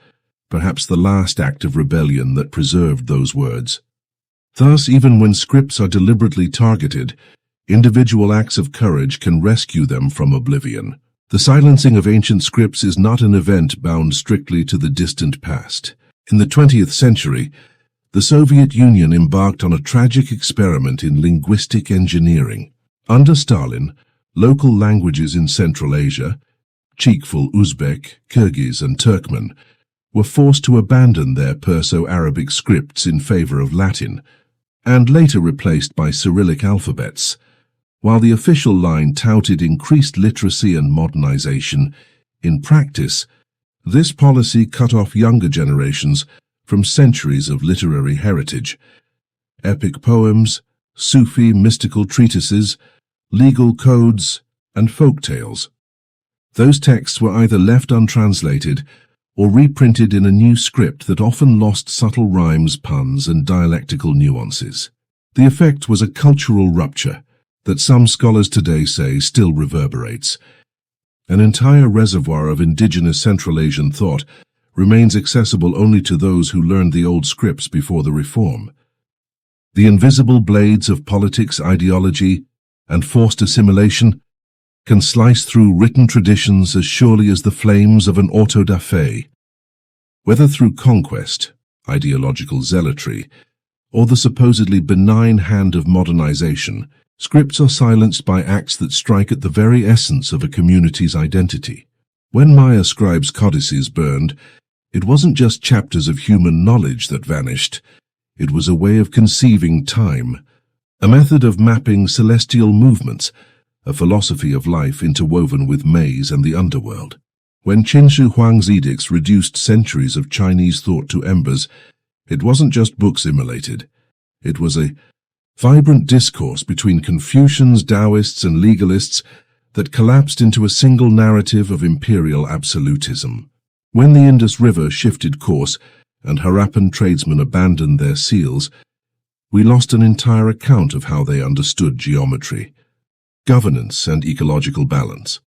perhaps the last act of rebellion that preserved those words. Thus, even when scripts are deliberately targeted, individual acts of courage can rescue them from oblivion. The silencing of ancient scripts is not an event bound strictly to the distant past. In the 20th century, the Soviet Union embarked on a tragic experiment in linguistic engineering. Under Stalin, local languages in Central Asia, Chikful Uzbek, Kyrgyz, and Turkmen, were forced to abandon their Perso-Arabic scripts in favor of Latin, and later replaced by Cyrillic alphabets. While the official line touted increased literacy and modernization, in practice, this policy cut off younger generations from centuries of literary heritage. Epic poems, Sufi mystical treatises, legal codes, and folk tales. Those texts were either left untranslated or reprinted in a new script that often lost subtle rhymes, puns, and dialectical nuances. The effect was a cultural rupture that some scholars today say still reverberates. An entire reservoir of indigenous Central Asian thought remains accessible only to those who learned the old scripts before the reform. The invisible blades of politics, ideology, and forced assimilation can slice through written traditions as surely as the flames of an auto-da-fe. Whether through conquest, ideological zealotry, or the supposedly benign hand of modernization, scripts are silenced by acts that strike at the very essence of a community's identity. When Maya scribes' codices burned, it wasn't just chapters of human knowledge that vanished. It was a way of conceiving time, a method of mapping celestial movements, a philosophy of life interwoven with maze and the underworld. When Qin Shi Huang's edicts reduced centuries of Chinese thought to embers, it wasn't just books immolated. It was a vibrant discourse between Confucians, Taoists, and legalists that collapsed into a single narrative of imperial absolutism. When the Indus River shifted course and Harappan tradesmen abandoned their seals, we lost an entire account of how they understood geometry, governance, and ecological balance.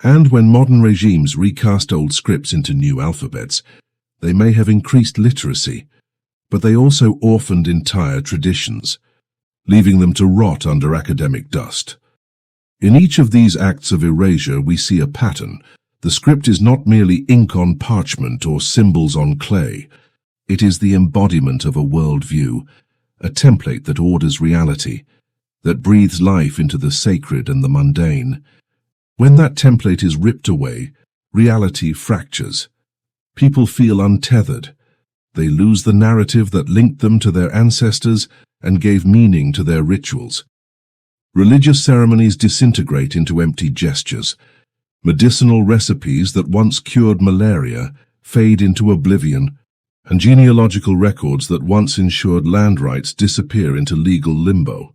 And when modern regimes recast old scripts into new alphabets, they may have increased literacy, but they also orphaned entire traditions, leaving them to rot under academic dust. In each of these acts of erasure we see a pattern. The script is not merely ink on parchment or symbols on clay. It is the embodiment of a worldview, a template that orders reality, that breathes life into the sacred and the mundane. When that template is ripped away, reality fractures. People feel untethered. They lose the narrative that linked them to their ancestors and gave meaning to their rituals. Religious ceremonies disintegrate into empty gestures. Medicinal recipes that once cured malaria fade into oblivion, and genealogical records that once ensured land rights disappear into legal limbo.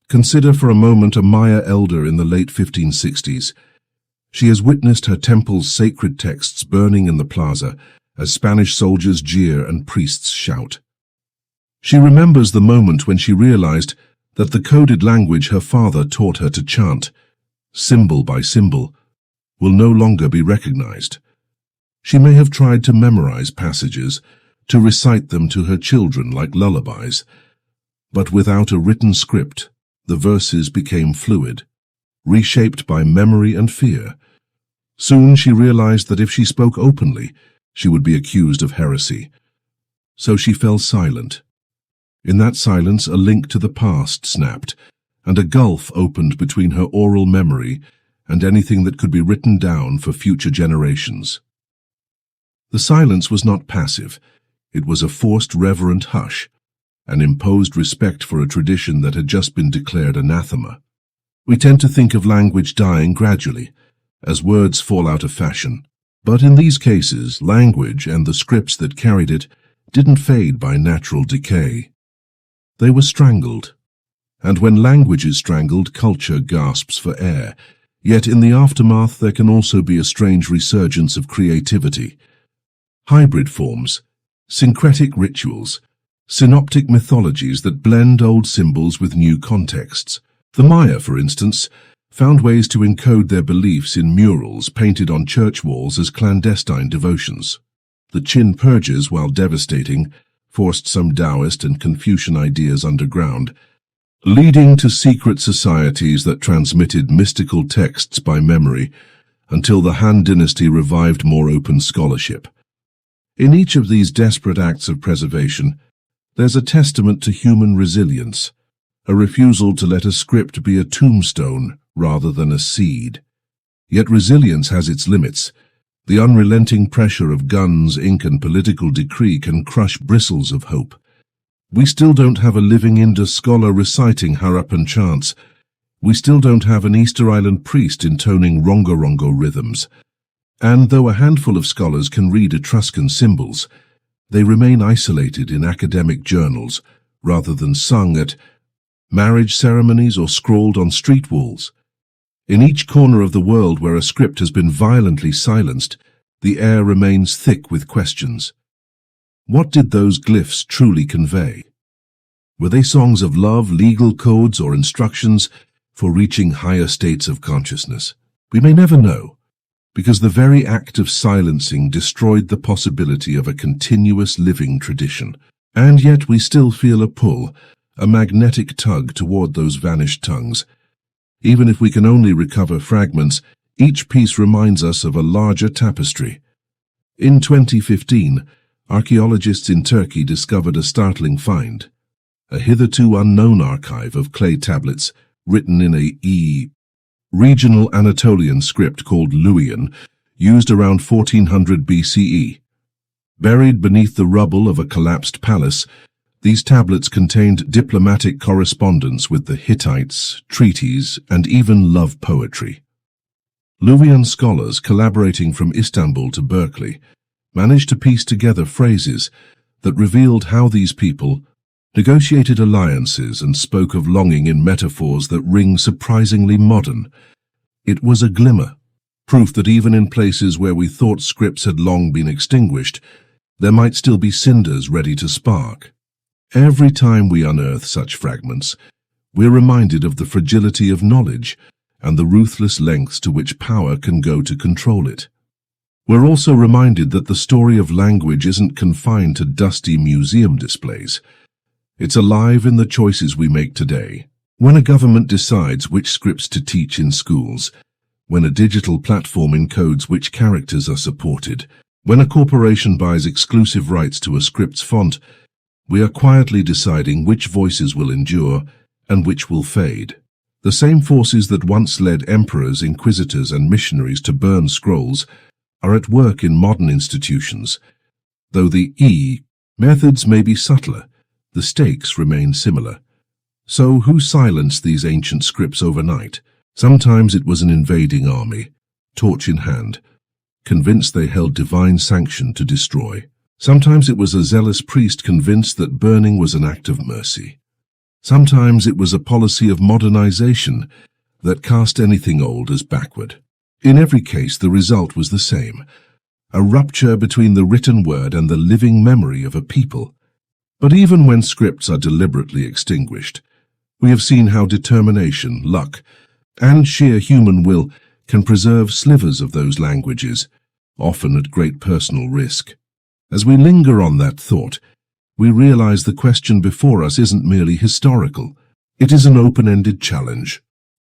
Consider for a moment a Maya elder in the late 1560s. She has witnessed her temple's sacred texts burning in the plaza as Spanish soldiers jeer and priests shout. She remembers the moment when she realized that the coded language her father taught her to chant, symbol by symbol, will no longer be recognized. She may have tried to memorize passages, to recite them to her children like lullabies, but without a written script, the verses became fluid, reshaped by memory and fear. Soon she realized that if she spoke openly, she would be accused of heresy. So she fell silent. In that silence, a link to the past snapped, and a gulf opened between her oral memory and anything that could be written down for future generations. The silence was not passive. It was a forced reverent hush, an imposed respect for a tradition that had just been declared anathema. We tend to think of language dying gradually, as words fall out of fashion. But in these cases, language and the scripts that carried it didn't fade by natural decay. They were strangled. And when language is strangled, culture gasps for air. Yet in the aftermath there can also be a strange resurgence of creativity. Hybrid forms, syncretic rituals, synoptic mythologies that blend old symbols with new contexts. The Maya, for instance, found ways to encode their beliefs in murals painted on church walls as clandestine devotions. The Qin purges, while devastating, forced some Taoist and Confucian ideas underground, leading to secret societies that transmitted mystical texts by memory until the Han dynasty revived more open scholarship. In each of these desperate acts of preservation, there's a testament to human resilience, a refusal to let a script be a tombstone rather than a seed. Yet resilience has its limits. The unrelenting pressure of guns, ink, and political decree can crush bristles of hope. We still don't have a living Indus scholar reciting Harappan chants. We still don't have an Easter Island priest intoning rongo-rongo rhythms. And though a handful of scholars can read Etruscan symbols, they remain isolated in academic journals rather than sung at marriage ceremonies or scrawled on street walls. In each corner of the world where a script has been violently silenced, the air remains thick with questions. What did those glyphs truly convey? Were they songs of love, legal codes, or instructions for reaching higher states of consciousness? We may never know, because the very act of silencing destroyed the possibility of a continuous living tradition. And yet we still feel a pull, a magnetic tug toward those vanished tongues. Even if we can only recover fragments, each piece reminds us of a larger tapestry. In 2015, archaeologists in Turkey discovered a startling find, a hitherto unknown archive of clay tablets written in a regional Anatolian script called Luwian, used around 1400 BCE. Buried beneath the rubble of a collapsed palace, these tablets contained diplomatic correspondence with the Hittites, treaties, and even love poetry. Luwian scholars collaborating from Istanbul to Berkeley managed to piece together phrases that revealed how these people negotiated alliances and spoke of longing in metaphors that ring surprisingly modern. It was a glimmer, proof that even in places where we thought scripts had long been extinguished, there might still be cinders ready to spark. Every time we unearth such fragments, we're reminded of the fragility of knowledge and the ruthless lengths to which power can go to control it. We're also reminded that the story of language isn't confined to dusty museum displays. It's alive in the choices we make today. When a government decides which scripts to teach in schools, when a digital platform encodes which characters are supported, When a corporation buys exclusive rights to a script's font, we are quietly deciding which voices will endure and which will fade. The same forces that once led emperors, inquisitors, and missionaries to burn scrolls are at work in modern institutions. Though the methods may be subtler, the stakes remain similar. So who silenced these ancient scripts overnight? Sometimes it was an invading army, torch in hand, convinced they held divine sanction to destroy. Sometimes it was a zealous priest convinced that burning was an act of mercy. Sometimes it was a policy of modernization that cast anything old as backward. In every case, the result was the same: a rupture between the written word and the living memory of a people. But even when scripts are deliberately extinguished, we have seen how determination, luck, and sheer human will can preserve slivers of those languages, often at great personal risk. As we linger on that thought, we realize the question before us isn't merely historical. It is an open-ended challenge.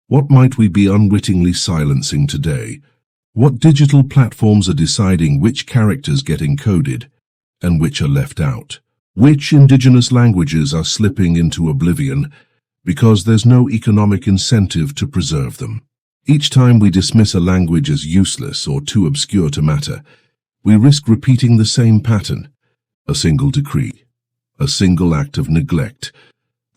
What might we be unwittingly silencing today? What digital platforms are deciding which characters get encoded and which are left out? Which indigenous languages are slipping into oblivion because there's no economic incentive to preserve them? Each time we dismiss a language as useless or too obscure to matter, we risk repeating the same pattern: a single decree, a single act of neglect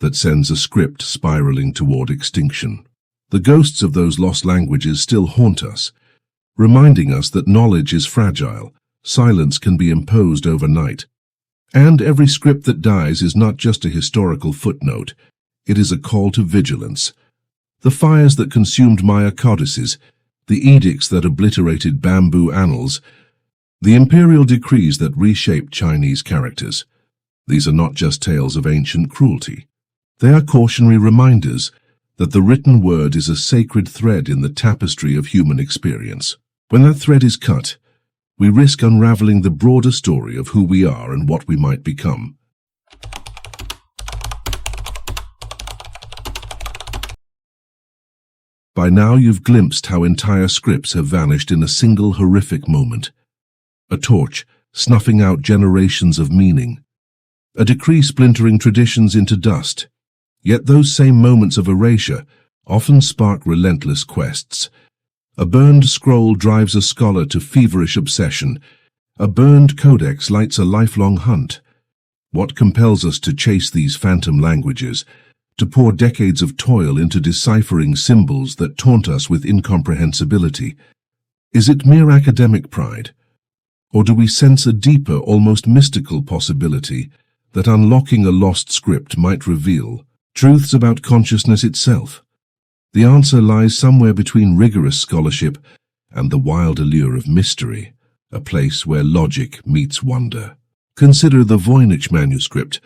that sends a script spiraling toward extinction. The ghosts of those lost languages still haunt us, reminding us that knowledge is fragile, silence can be imposed overnight. And every script that dies is not just a historical footnote, it is a call to vigilance. The fires that consumed Maya codices, the edicts that obliterated bamboo annals, the imperial decrees that reshaped Chinese characters. These are not just tales of ancient cruelty. They are cautionary reminders that the written word is a sacred thread in the tapestry of human experience. When that thread is cut, we risk unraveling the broader story of who we are and what we might become. By now you've glimpsed how entire scripts have vanished in a single horrific moment. A torch snuffing out generations of meaning. A decree splintering traditions into dust. Yet those same moments of erasure often spark relentless quests. A burned scroll drives a scholar to feverish obsession. A burned codex lights a lifelong hunt. What compels us to chase these phantom languages, to pour decades of toil into deciphering symbols that taunt us with incomprehensibility? Is it mere academic pride? Or do we sense a deeper, almost mystical possibility that unlocking a lost script might reveal truths about consciousness itself? The answer lies somewhere between rigorous scholarship and the wild allure of mystery, a place where logic meets wonder. Consider the Voynich Manuscript.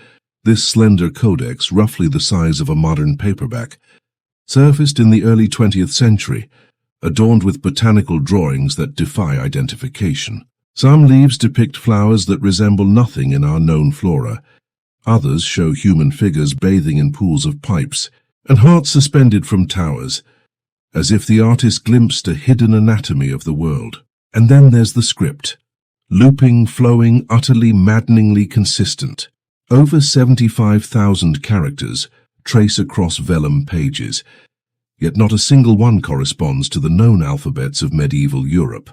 This slender codex, roughly the size of a modern paperback, surfaced in the early 20th century, adorned with botanical drawings that defy identification. Some leaves depict flowers that resemble nothing in our known flora. Others show human figures bathing in pools of pipes and hearts suspended from towers, as if the artist glimpsed a hidden anatomy of the world. And then there's the script, looping, flowing, utterly maddeningly consistent. Over 75,000 characters trace across vellum pages, yet not a single one corresponds to the known alphabets of medieval Europe.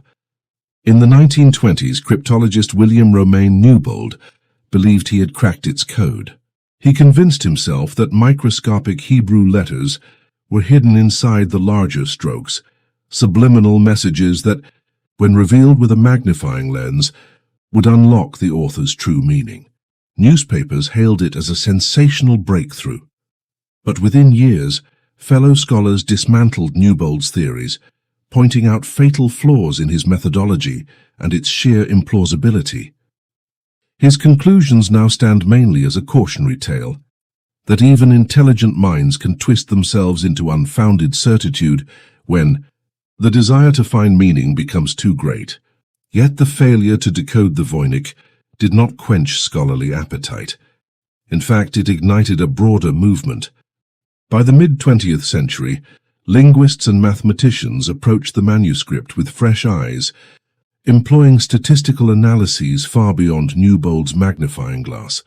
In the 1920s, cryptologist William Romain Newbold believed he had cracked its code. He convinced himself that microscopic Hebrew letters were hidden inside the larger strokes, subliminal messages that, when revealed with a magnifying lens, would unlock the author's true meaning. Newspapers hailed it as a sensational breakthrough. But within years, fellow scholars dismantled Newbold's theories, pointing out fatal flaws in his methodology and its sheer implausibility. His conclusions now stand mainly as a cautionary tale, that even intelligent minds can twist themselves into unfounded certitude when the desire to find meaning becomes too great. Yet the failure to decode the Voynich did not quench scholarly appetite. In fact, it ignited a broader movement. By the mid-20th century, linguists and mathematicians approached the manuscript with fresh eyes, employing statistical analyses far beyond Newbold's magnifying glass.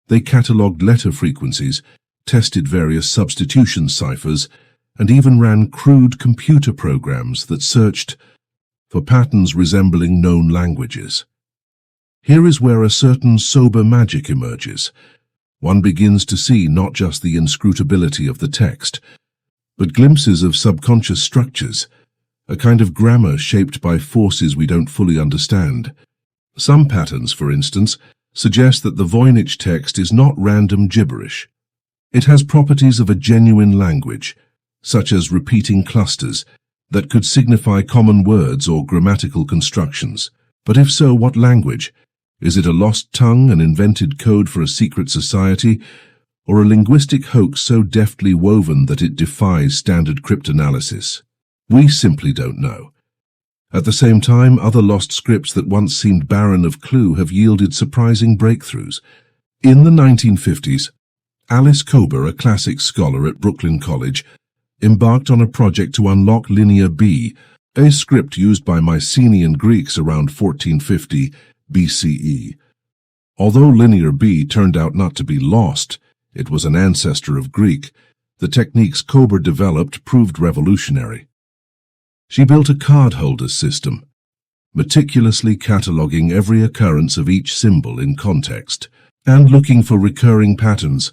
They catalogued letter frequencies, tested various substitution ciphers, and even ran crude computer programs that searched for patterns resembling known languages. Here is where a certain sober magic emerges. One begins to see not just the inscrutability of the text, but glimpses of subconscious structures, a kind of grammar shaped by forces we don't fully understand. Some patterns, for instance, suggest that the Voynich text is not random gibberish. It has properties of a genuine language, such as repeating clusters, that could signify common words or grammatical constructions. But if so, what language? Is it a lost tongue, an invented code for a secret society, or a linguistic hoax so deftly woven that it defies standard cryptanalysis? We simply don't know. At the same time, other lost scripts that once seemed barren of clue have yielded surprising breakthroughs. In the 1950s, Alice Kober, a classics scholar at Brooklyn College, embarked on a project to unlock Linear B, a script used by Mycenaean Greeks around 1450 BCE. Although Linear B turned out not to be lost, it was an ancestor of Greek. The techniques Kober developed proved revolutionary. She built a card-holder system, meticulously cataloguing every occurrence of each symbol in context, and looking for recurring patterns,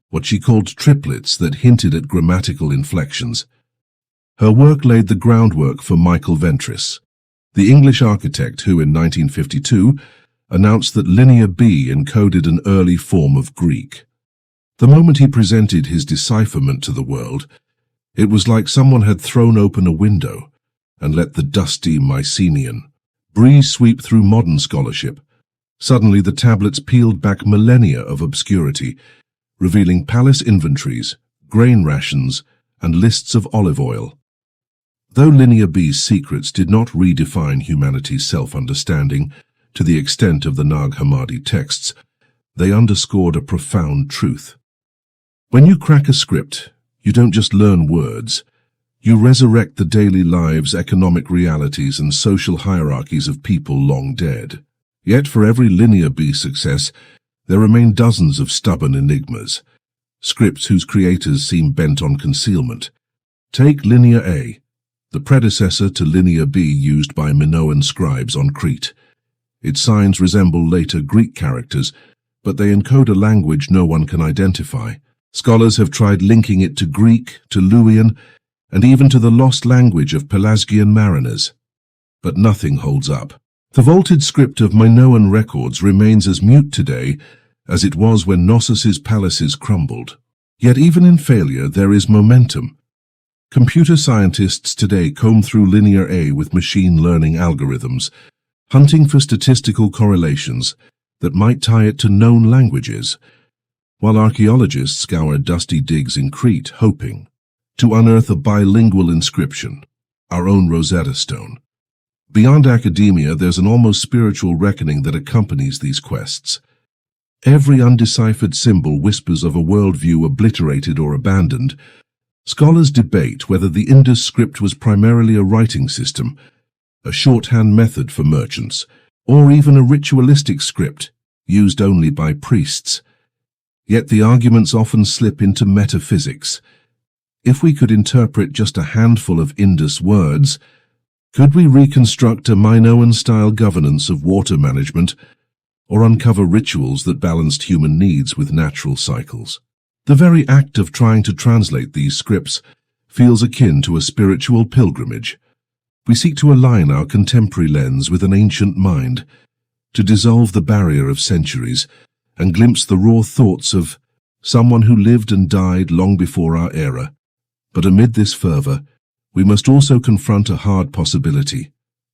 what she called triplets that hinted at grammatical inflections. Her work laid the groundwork for Michael Ventris, the English architect who, in 1952, announced that Linear B encoded an early form of Greek. The moment he presented his decipherment to the world, it was like someone had thrown open a window and let the dusty Mycenaean breeze sweep through modern scholarship. Suddenly the tablets peeled back millennia of obscurity, revealing palace inventories, grain rations, and lists of olive oil. Though Linear B's secrets did not redefine humanity's self-understanding to the extent of the Nag Hammadi texts, they underscored a profound truth. When you crack a script, you don't just learn words. You resurrect the daily lives, economic realities, and social hierarchies of people long dead. Yet for every Linear B success, there remain dozens of stubborn enigmas, scripts whose creators seem bent on concealment. Take Linear A, the predecessor to Linear B used by Minoan scribes on Crete. Its signs resemble later Greek characters, but they encode a language no one can identify. Scholars have tried linking it to Greek, to Luwian, and even to the lost language of Pelasgian mariners. But nothing holds up. The vaulted script of Minoan records remains as mute today as it was when Knossos' palaces crumbled. Yet even in failure there is momentum. Computer scientists today comb through Linear A with machine learning algorithms, hunting for statistical correlations that might tie it to known languages, while archaeologists scour dusty digs in Crete hoping to unearth a bilingual inscription, our own Rosetta Stone. Beyond academia, there's an almost spiritual reckoning that accompanies these quests. Every undeciphered symbol whispers of a worldview obliterated or abandoned. Scholars debate whether the Indus script was primarily a writing system, a shorthand method for merchants, or even a ritualistic script used only by priests. Yet the arguments often slip into metaphysics. If we could interpret just a handful of Indus words, could we reconstruct a Minoan-style governance of water management, or uncover rituals that balanced human needs with natural cycles? The very act of trying to translate these scripts feels akin to a spiritual pilgrimage. We seek to align our contemporary lens with an ancient mind, to dissolve the barrier of centuries and glimpse the raw thoughts of someone who lived and died long before our era. But amid this fervor, we must also confront a hard possibility.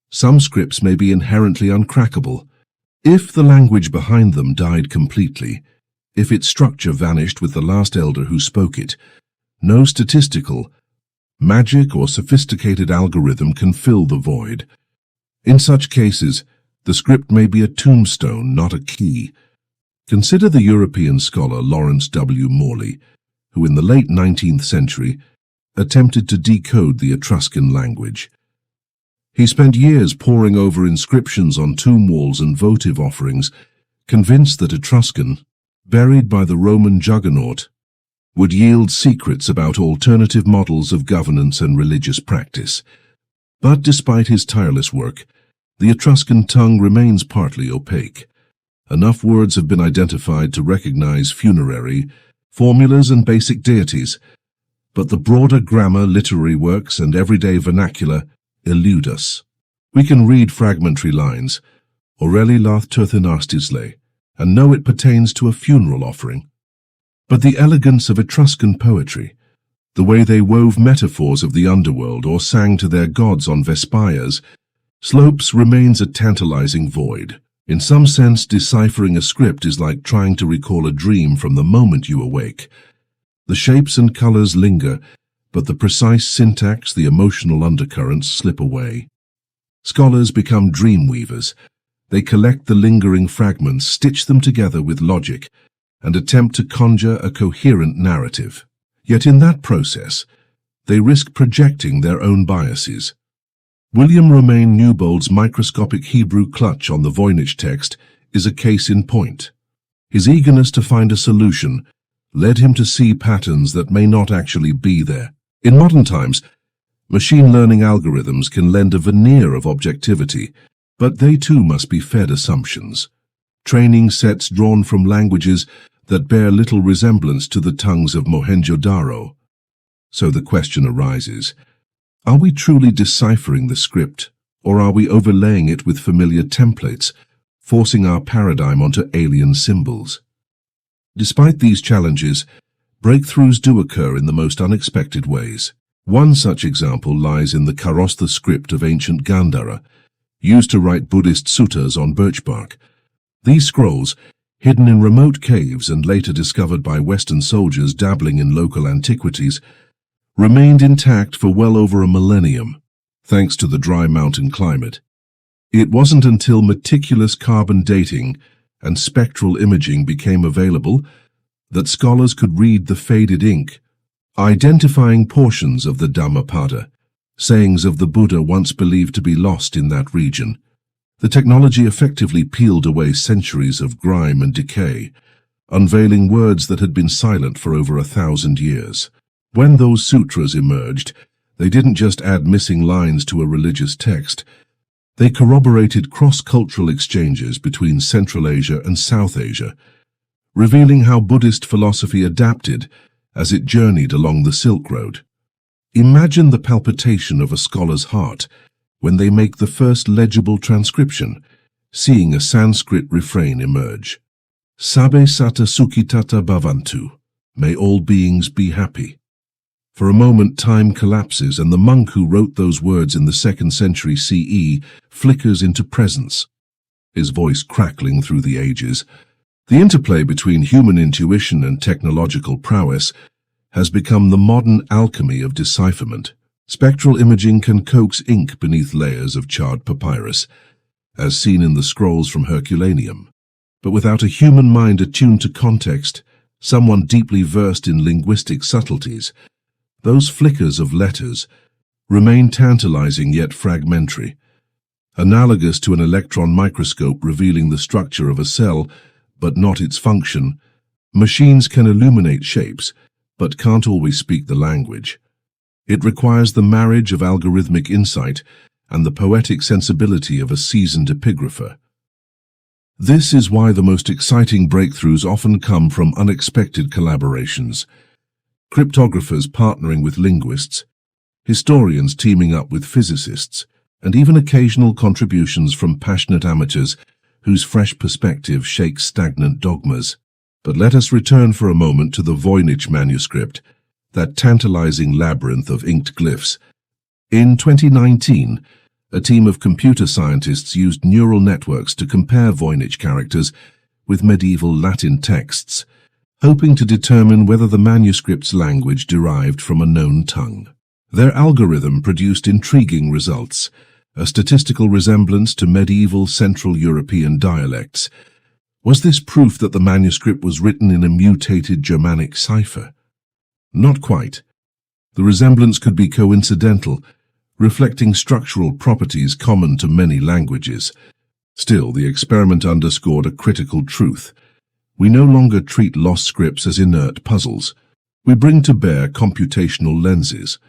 Some scripts may be inherently uncrackable. If the language behind them died completely, if its structure vanished with the last elder who spoke it, no statistical, magic, or sophisticated algorithm can fill the void. In such cases, the script may be a tombstone, not a key. Consider the European scholar Lawrence W. Morley, who in the late 19th century attempted to decode the Etruscan language. He spent years poring over inscriptions on tomb walls and votive offerings, convinced that Etruscan, buried by the Roman juggernaut, would yield secrets about alternative models of governance and religious practice. But despite his tireless work, the Etruscan tongue remains partly opaque. Enough words have been identified to recognize funerary formulas and basic deities, but the broader grammar, literary works, and everyday vernacular elude us. We can read fragmentary lines, Oreli lath Turthinastisle, and know it pertains to a funeral offering. But the elegance of Etruscan poetry, the way they wove metaphors of the underworld or sang to their gods on vespires, slopes remains a tantalizing void. In some sense, deciphering a script is like trying to recall a dream from the moment you awake. The shapes and colors linger, but the precise syntax, the emotional undercurrents slip away. Scholars become dream weavers. They collect the lingering fragments, stitch them together with logic, and attempt to conjure a coherent narrative. Yet in that process, they risk projecting their own biases. William Romain Newbold's microscopic Hebrew clutch on the Voynich text is a case in point. His eagerness to find a solution led him to see patterns that may not actually be there. In modern times, machine learning algorithms can lend a veneer of objectivity, but they too must be fed assumptions. Training sets drawn from languages that bear little resemblance to the tongues of Mohenjo-Daro. So the question arises, are we truly deciphering the script, or are we overlaying it with familiar templates, forcing our paradigm onto alien symbols? Despite these challenges, breakthroughs do occur in the most unexpected ways. One such example lies in the Karostha script of ancient Gandhara, used to write Buddhist suttas on birch bark. These scrolls, hidden in remote caves and later discovered by Western soldiers dabbling in local antiquities, remained intact for well over a millennium, thanks to the dry mountain climate. It wasn't until meticulous carbon dating and spectral imaging became available that scholars could read the faded ink, identifying portions of the Dhammapada, sayings of the Buddha once believed to be lost in that region. The technology effectively peeled away centuries of grime and decay, unveiling words that had been silent for over 1,000 years. When those sutras emerged, they didn't just add missing lines to a religious text. They corroborated cross-cultural exchanges between Central Asia and South Asia, revealing how Buddhist philosophy adapted as it journeyed along the Silk Road. Imagine the palpitation of a scholar's heart when they make the first legible transcription, seeing a Sanskrit refrain emerge. Sabe sata sukhitata bhavantu, may all beings be happy. For a moment time collapses and the monk who wrote those words in the 2nd century CE flickers into presence, his voice crackling through the ages. The interplay between human intuition and technological prowess has become the modern alchemy of decipherment. Spectral imaging can coax ink beneath layers of charred papyrus, as seen in the scrolls from Herculaneum. But without a human mind attuned to context, someone deeply versed in linguistic subtleties, those flickers of letters remain tantalizing yet fragmentary, analogous to an electron microscope revealing the structure of a cell but not its function. Machines can illuminate shapes, but can't always speak the language. It requires the marriage of algorithmic insight and the poetic sensibility of a seasoned epigrapher. This is why the most exciting breakthroughs often come from unexpected collaborations. Cryptographers partnering with linguists, historians teaming up with physicists, and even occasional contributions from passionate amateurs whose fresh perspective shakes stagnant dogmas. But let us return for a moment to the Voynich Manuscript, that tantalizing labyrinth of inked glyphs. In 2019, a team of computer scientists used neural networks to compare Voynich characters with medieval Latin texts, hoping to determine whether the manuscript's language derived from a known tongue. Their algorithm produced intriguing results, a statistical resemblance to medieval Central European dialects. Was this proof that the manuscript was written in a mutated Germanic cipher? Not quite. The resemblance could be coincidental, reflecting structural properties common to many languages. Still, the experiment underscored a critical truth. We no longer treat lost scripts as inert puzzles. We bring to bear computational lenses,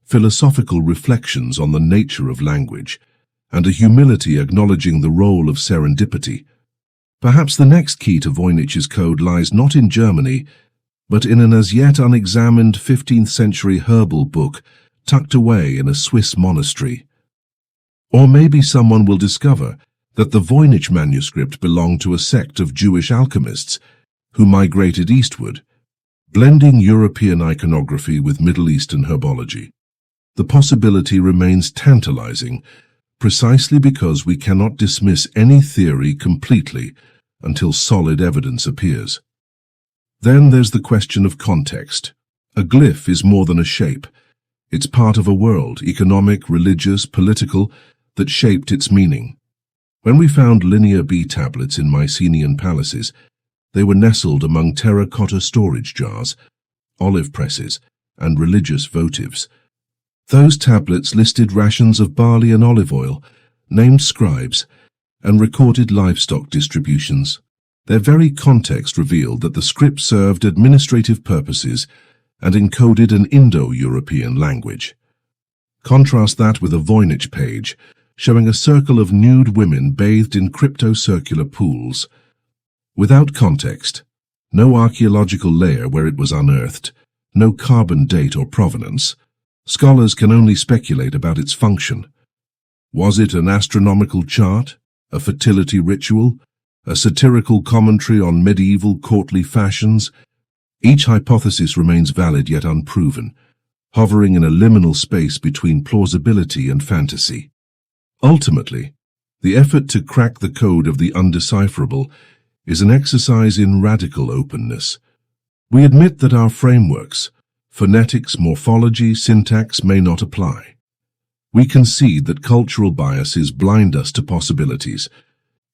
philosophical reflections on the nature of language, and a humility acknowledging the role of serendipity. Perhaps the next key to Voynich's code lies not in Germany, but in an as yet unexamined 15th century herbal book tucked away in a Swiss monastery. Or maybe someone will discover that the Voynich Manuscript belonged to a sect of Jewish alchemists who migrated eastward, blending European iconography with Middle Eastern herbology. The possibility remains tantalizing, precisely because we cannot dismiss any theory completely until solid evidence appears. Then there's the question of context. A glyph is more than a shape. It's part of a world, economic, religious, political, that shaped its meaning. When we found linear B tablets in Mycenaean palaces, they were nestled among terracotta storage jars, olive presses, and religious votives. Those tablets listed rations of barley and olive oil, named scribes, and recorded livestock distributions. Their very context revealed that the script served administrative purposes and encoded an Indo-European language. Contrast that with a Voynich page, showing a circle of nude women bathed in crypto-circular pools. Without context, no archaeological layer where it was unearthed, no carbon date or provenance, scholars can only speculate about its function. Was it an astronomical chart, a fertility ritual, a satirical commentary on medieval courtly fashions? Each hypothesis remains valid yet unproven, hovering in a liminal space between plausibility and fantasy. Ultimately, the effort to crack the code of the undecipherable is an exercise in radical openness. We admit that our frameworks, phonetics, morphology, syntax, may not apply. We concede that cultural biases blind us to possibilities.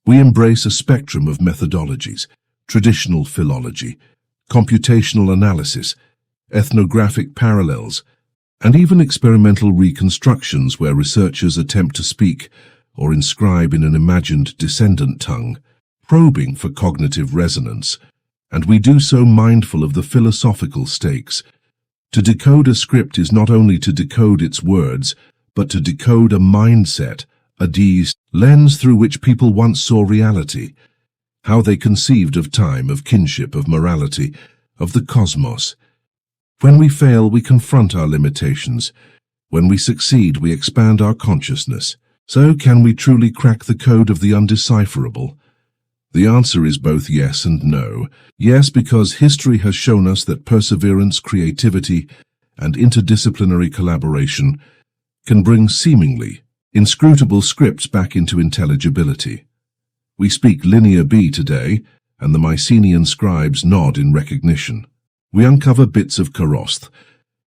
We embrace a spectrum of methodologies: traditional philology, computational analysis, ethnographic parallels, and even experimental reconstructions where researchers attempt to speak or inscribe in an imagined descendant tongue, probing for cognitive resonance, and we do so mindful of the philosophical stakes. To decode a script is not only to decode its words, but to decode a mindset, a lens through which people once saw reality, how they conceived of time, of kinship, of morality, of the cosmos. When we fail, we confront our limitations. When we succeed, we expand our consciousness. So can we truly crack the code of the undecipherable? The answer is both yes and no. Yes, because history has shown us that perseverance, creativity, and interdisciplinary collaboration can bring seemingly inscrutable scripts back into intelligibility. We speak linear B today, and the Mycenaean scribes nod in recognition. We uncover bits of Kharost,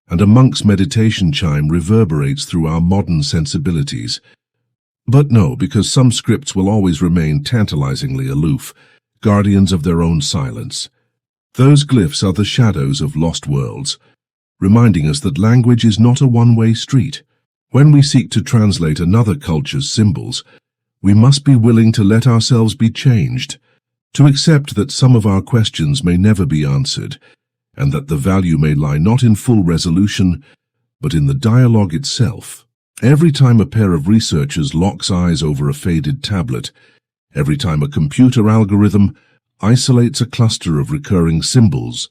and a monk's meditation chime reverberates through our modern sensibilities. But no, because some scripts will always remain tantalizingly aloof, guardians of their own silence. Those glyphs are the shadows of lost worlds, reminding us that language is not a one-way street. When we seek to translate another culture's symbols, we must be willing to let ourselves be changed, to accept that some of our questions may never be answered, and that the value may lie not in full resolution, but in the dialogue itself. Every time a pair of researchers locks eyes over a faded tablet, every time a computer algorithm isolates a cluster of recurring symbols,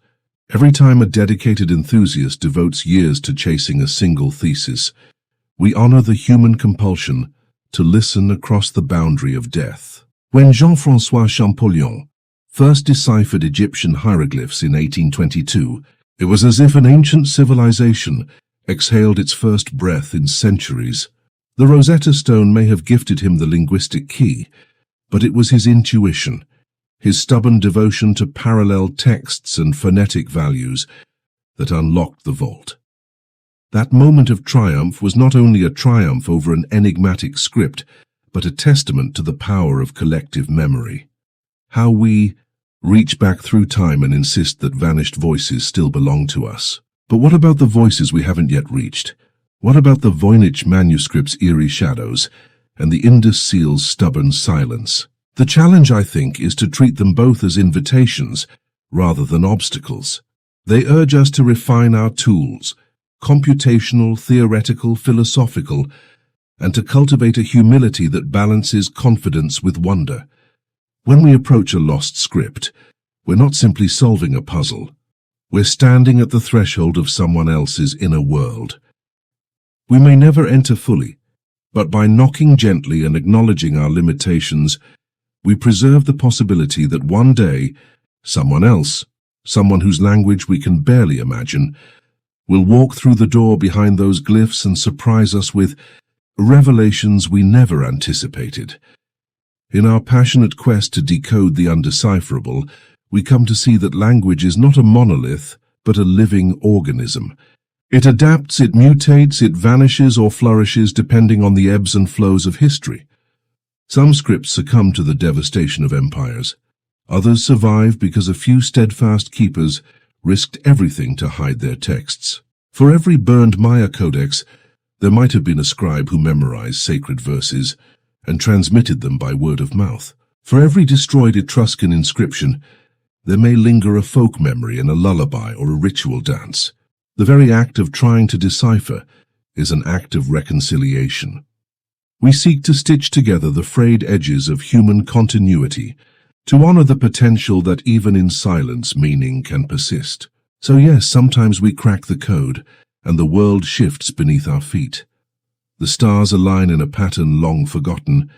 every time a dedicated enthusiast devotes years to chasing a single thesis, we honor the human compulsion to listen across the boundary of death. When Jean-François Champollion first deciphered Egyptian hieroglyphs in 1822, it was as if an ancient civilization exhaled its first breath in centuries. The Rosetta Stone may have gifted him the linguistic key, but it was his intuition, his stubborn devotion to parallel texts and phonetic values, that unlocked the vault. That moment of triumph was not only a triumph over an enigmatic script, but a testament to the power of collective memory. How we reach back through time and insist that vanished voices still belong to us. But what about the voices we haven't yet reached? What about the Voynich Manuscript's eerie shadows and the Indus seal's stubborn silence? The challenge, I think, is to treat them both as invitations rather than obstacles. They urge us to refine our tools, computational, theoretical, philosophical, and to cultivate a humility that balances confidence with wonder. When we approach a lost script, we're not simply solving a puzzle. We're standing at the threshold of someone else's inner world. We may never enter fully, but by knocking gently and acknowledging our limitations, we preserve the possibility that one day, someone else, someone whose language we can barely imagine, will walk through the door behind those glyphs and surprise us with revelations we never anticipated. In our passionate quest to decode the undecipherable, we come to see that language is not a monolith, but a living organism. It adapts, it mutates, it vanishes or flourishes depending on the ebbs and flows of history. Some scripts succumb to the devastation of empires. Others survive because a few steadfast keepers risked everything to hide their texts. For every burned Maya codex, there might have been a scribe who memorized sacred verses and transmitted them by word of mouth. For every destroyed Etruscan inscription, there may linger a folk memory in a lullaby or a ritual dance. The very act of trying to decipher is an act of reconciliation. We seek to stitch together the frayed edges of human continuity, to honor the potential that even in silence meaning can persist. So yes, sometimes we crack the code, and the world shifts beneath our feet. The stars align in a pattern long forgotten,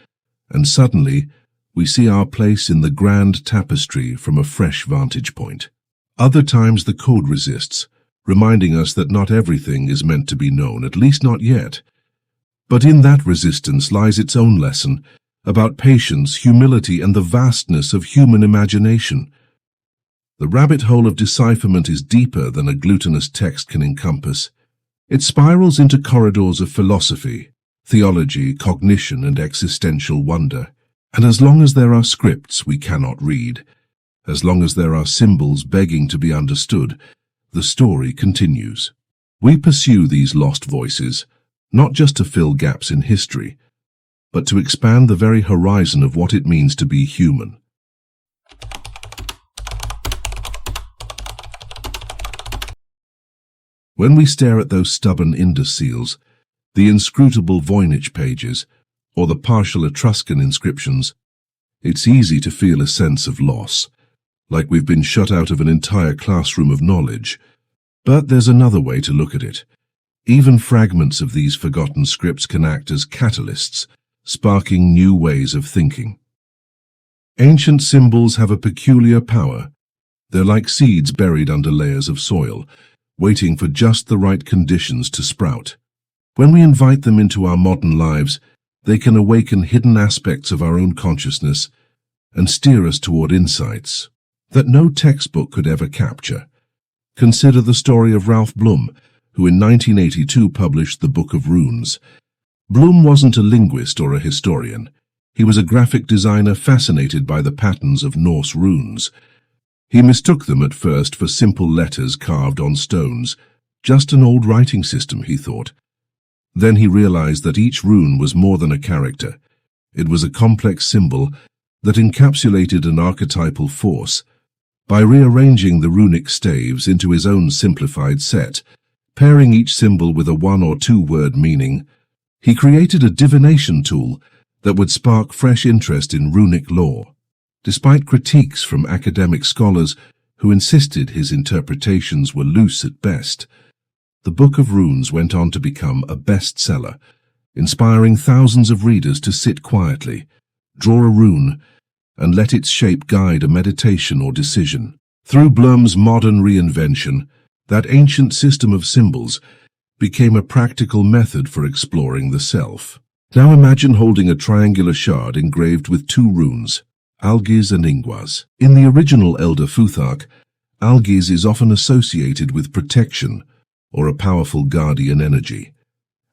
and suddenly we see our place in the grand tapestry from a fresh vantage point. Other times the code resists, reminding us that not everything is meant to be known, at least not yet. But in that resistance lies its own lesson about patience, humility, and the vastness of human imagination. The rabbit hole of decipherment is deeper than a glutinous text can encompass. It spirals into corridors of philosophy, theology, cognition, and existential wonder. And as long as there are scripts we cannot read, as long as there are symbols begging to be understood, the story continues. We pursue these lost voices, not just to fill gaps in history, but to expand the very horizon of what it means to be human. When we stare at those stubborn Indus seals, the inscrutable Voynich pages, or the partial Etruscan inscriptions, it's easy to feel a sense of loss, like we've been shut out of an entire classroom of knowledge. But there's another way to look at it. Even fragments of these forgotten scripts can act as catalysts, sparking new ways of thinking. Ancient symbols have a peculiar power. They're like seeds buried under layers of soil, waiting for just the right conditions to sprout. When we invite them into our modern lives, they can awaken hidden aspects of our own consciousness and steer us toward insights that no textbook could ever capture. Consider the story of Ralph Blum, who in 1982 published the Book of Runes. Blum wasn't a linguist or a historian. He was a graphic designer fascinated by the patterns of Norse runes. He mistook them at first for simple letters carved on stones, just an old writing system, he thought. Then he realized that each rune was more than a character. It was a complex symbol that encapsulated an archetypal force. By rearranging the runic staves into his own simplified set, pairing each symbol with a one- or two-word meaning, he created a divination tool that would spark fresh interest in runic lore. Despite critiques from academic scholars who insisted his interpretations were loose at best, the Book of Runes went on to become a bestseller, inspiring thousands of readers to sit quietly, draw a rune, and let its shape guide a meditation or decision. Through Blum's modern reinvention, that ancient system of symbols became a practical method for exploring the self. Now imagine holding a triangular shard engraved with two runes, Algiz and Ingwaz. In the original Elder Futhark, Algiz is often associated with protection or a powerful guardian energy,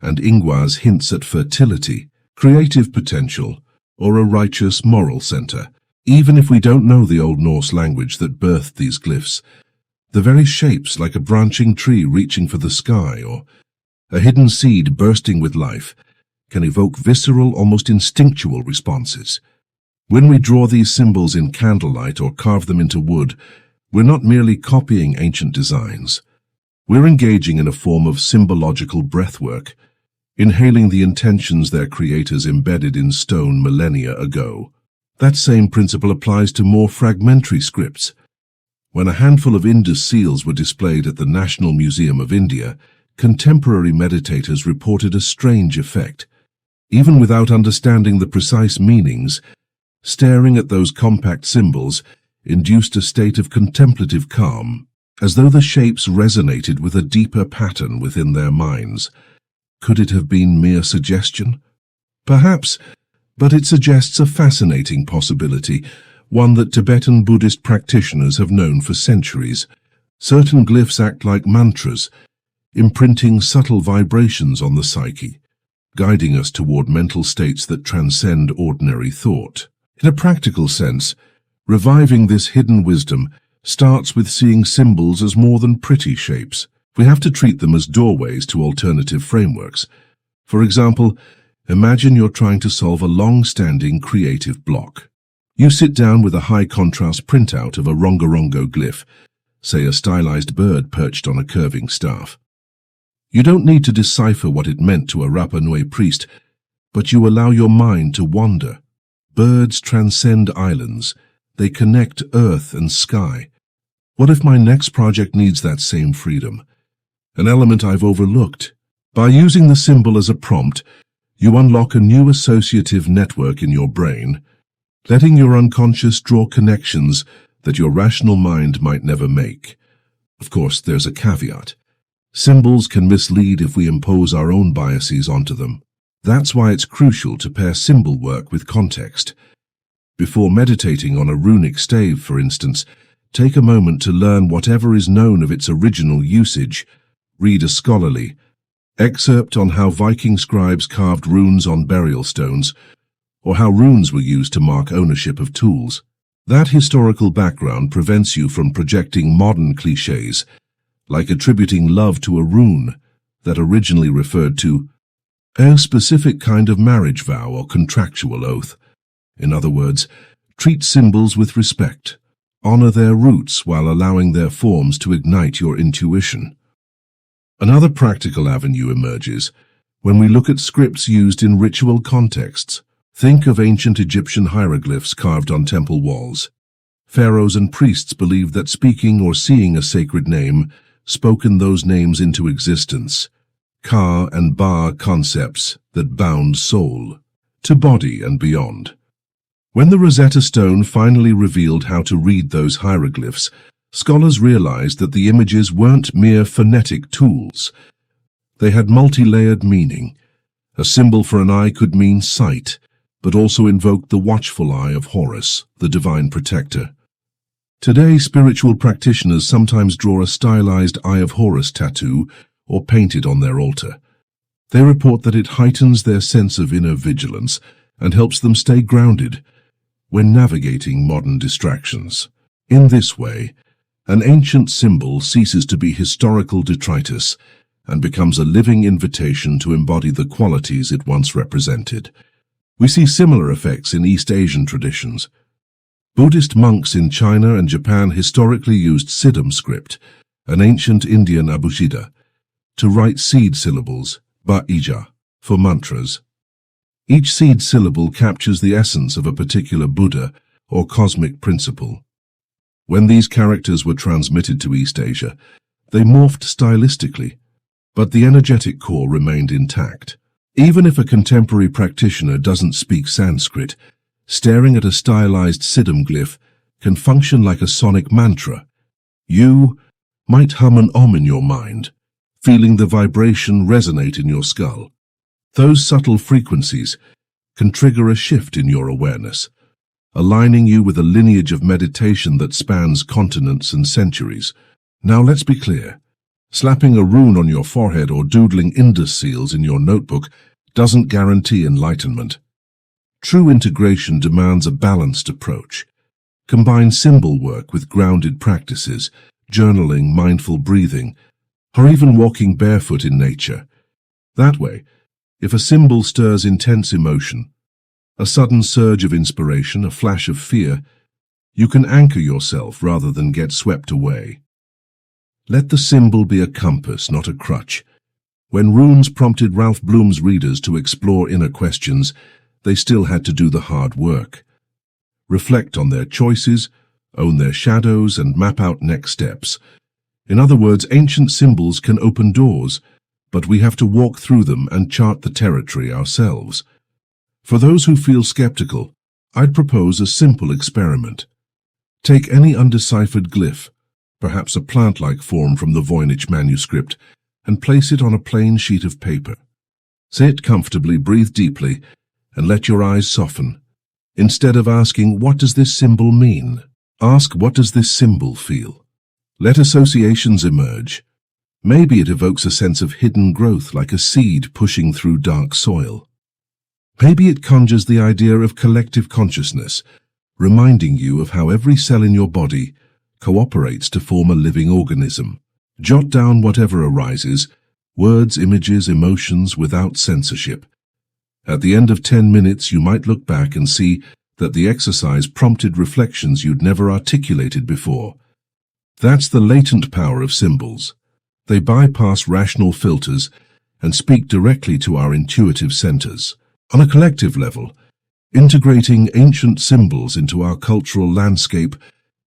and Ingwaz hints at fertility, creative potential, or a righteous moral center. Even if we don't know the Old Norse language that birthed these glyphs, the very shapes, like a branching tree reaching for the sky or A hidden seed bursting with life can evoke visceral, almost instinctual responses. When we draw these symbols in candlelight or carve them into wood, we're not merely copying ancient designs. We're engaging in a form of symbological breathwork, inhaling the intentions their creators embedded in stone millennia ago. That same principle applies to more fragmentary scripts. When a handful of Indus seals were displayed at the National Museum of India, contemporary meditators reported a strange effect. Even without understanding the precise meanings, staring at those compact symbols induced a state of contemplative calm, as though the shapes resonated with a deeper pattern within their minds. Could it have been mere suggestion? Perhaps, but it suggests a fascinating possibility, one that Tibetan Buddhist practitioners have known for centuries. Certain glyphs act like mantras, imprinting subtle vibrations on the psyche, guiding us toward mental states that transcend ordinary thought. In a practical sense, reviving this hidden wisdom starts with seeing symbols as more than pretty shapes. We have to treat them as doorways to alternative frameworks. For example, imagine you're trying to solve a long-standing creative block. You sit down with a high-contrast printout of a rongorongo glyph, say a stylized bird perched on a curving staff. You don't need to decipher what it meant to a Rapa Nui priest, but you allow your mind to wander. Birds transcend islands. They connect earth and sky. What if my next project needs that same freedom? An element I've overlooked. By using the symbol as a prompt, you unlock a new associative network in your brain, letting your unconscious draw connections that your rational mind might never make. Of course, there's a caveat. Symbols can mislead if we impose our own biases onto them. That's why it's crucial to pair symbol work with context. Before meditating on a runic stave, for instance, take a moment to learn whatever is known of its original usage. Read a scholarly excerpt on how Viking scribes carved runes on burial stones, or how runes were used to mark ownership of tools. That historical background prevents you from projecting modern cliches, like attributing love to a rune that originally referred to a specific kind of marriage vow or contractual oath. In other words, treat symbols with respect. Honor their roots while allowing their forms to ignite your intuition. Another practical avenue emerges when we look at scripts used in ritual contexts. Think of ancient Egyptian hieroglyphs carved on temple walls. Pharaohs and priests believed that speaking or seeing a sacred name spoken those names into existence. Ka and Ba concepts that bound soul to body and beyond. When the Rosetta Stone finally revealed how to read those hieroglyphs, scholars realized that the images weren't mere phonetic tools. They had multi-layered meaning. A symbol for an eye could mean sight, but also invoked the watchful eye of Horus, the divine protector. Today, spiritual practitioners sometimes draw a stylized Eye of Horus tattoo or paint it on their altar. They report that it heightens their sense of inner vigilance and helps them stay grounded when navigating modern distractions. In this way, an ancient symbol ceases to be historical detritus and becomes a living invitation to embody the qualities it once represented. We see similar effects in East Asian traditions. Buddhist monks in China and Japan historically used Siddham script, an ancient Indian abugida, to write seed syllables, ba-ija, for mantras. Each seed syllable captures the essence of a particular Buddha or cosmic principle. When these characters were transmitted to East Asia, they morphed stylistically, but the energetic core remained intact. Even if a contemporary practitioner doesn't speak Sanskrit, staring at a stylized Siddham glyph can function like a sonic mantra. You might hum an om in your mind, feeling the vibration resonate in your skull. Those subtle frequencies can trigger a shift in your awareness, aligning you with a lineage of meditation that spans continents and centuries. Now let's be clear. Slapping a rune on your forehead or doodling Indus seals in your notebook doesn't guarantee enlightenment. True integration demands a balanced approach. Combine symbol work with grounded practices, journaling, mindful breathing, or even walking barefoot in nature, That way, if a symbol stirs intense emotion, a sudden surge of inspiration, a flash of fear, you can anchor yourself rather than get swept away. Let the symbol be a compass, not a crutch. When runes prompted Ralph Bloom's readers to explore inner questions, they still had to do the hard work. Reflect on their choices, own their shadows, and map out next steps. In other words, ancient symbols can open doors, but we have to walk through them and chart the territory ourselves. For those who feel skeptical, I'd propose a simple experiment. Take any undeciphered glyph, perhaps a plant-like form from the Voynich Manuscript, and place it on a plain sheet of paper. Sit comfortably, breathe deeply, and let your eyes soften. Instead of asking, "What does this symbol mean?" ask, "What does this symbol feel?" Let associations emerge. Maybe it evokes a sense of hidden growth, like a seed pushing through dark soil. Maybe it conjures the idea of collective consciousness, reminding you of how every cell in your body cooperates to form a living organism. Jot down whatever arises, words, images, emotions, without censorship. At the end of 10 minutes, you might look back and see that the exercise prompted reflections you'd never articulated before. That's the latent power of symbols. They bypass rational filters and speak directly to our intuitive centers. On a collective level, integrating ancient symbols into our cultural landscape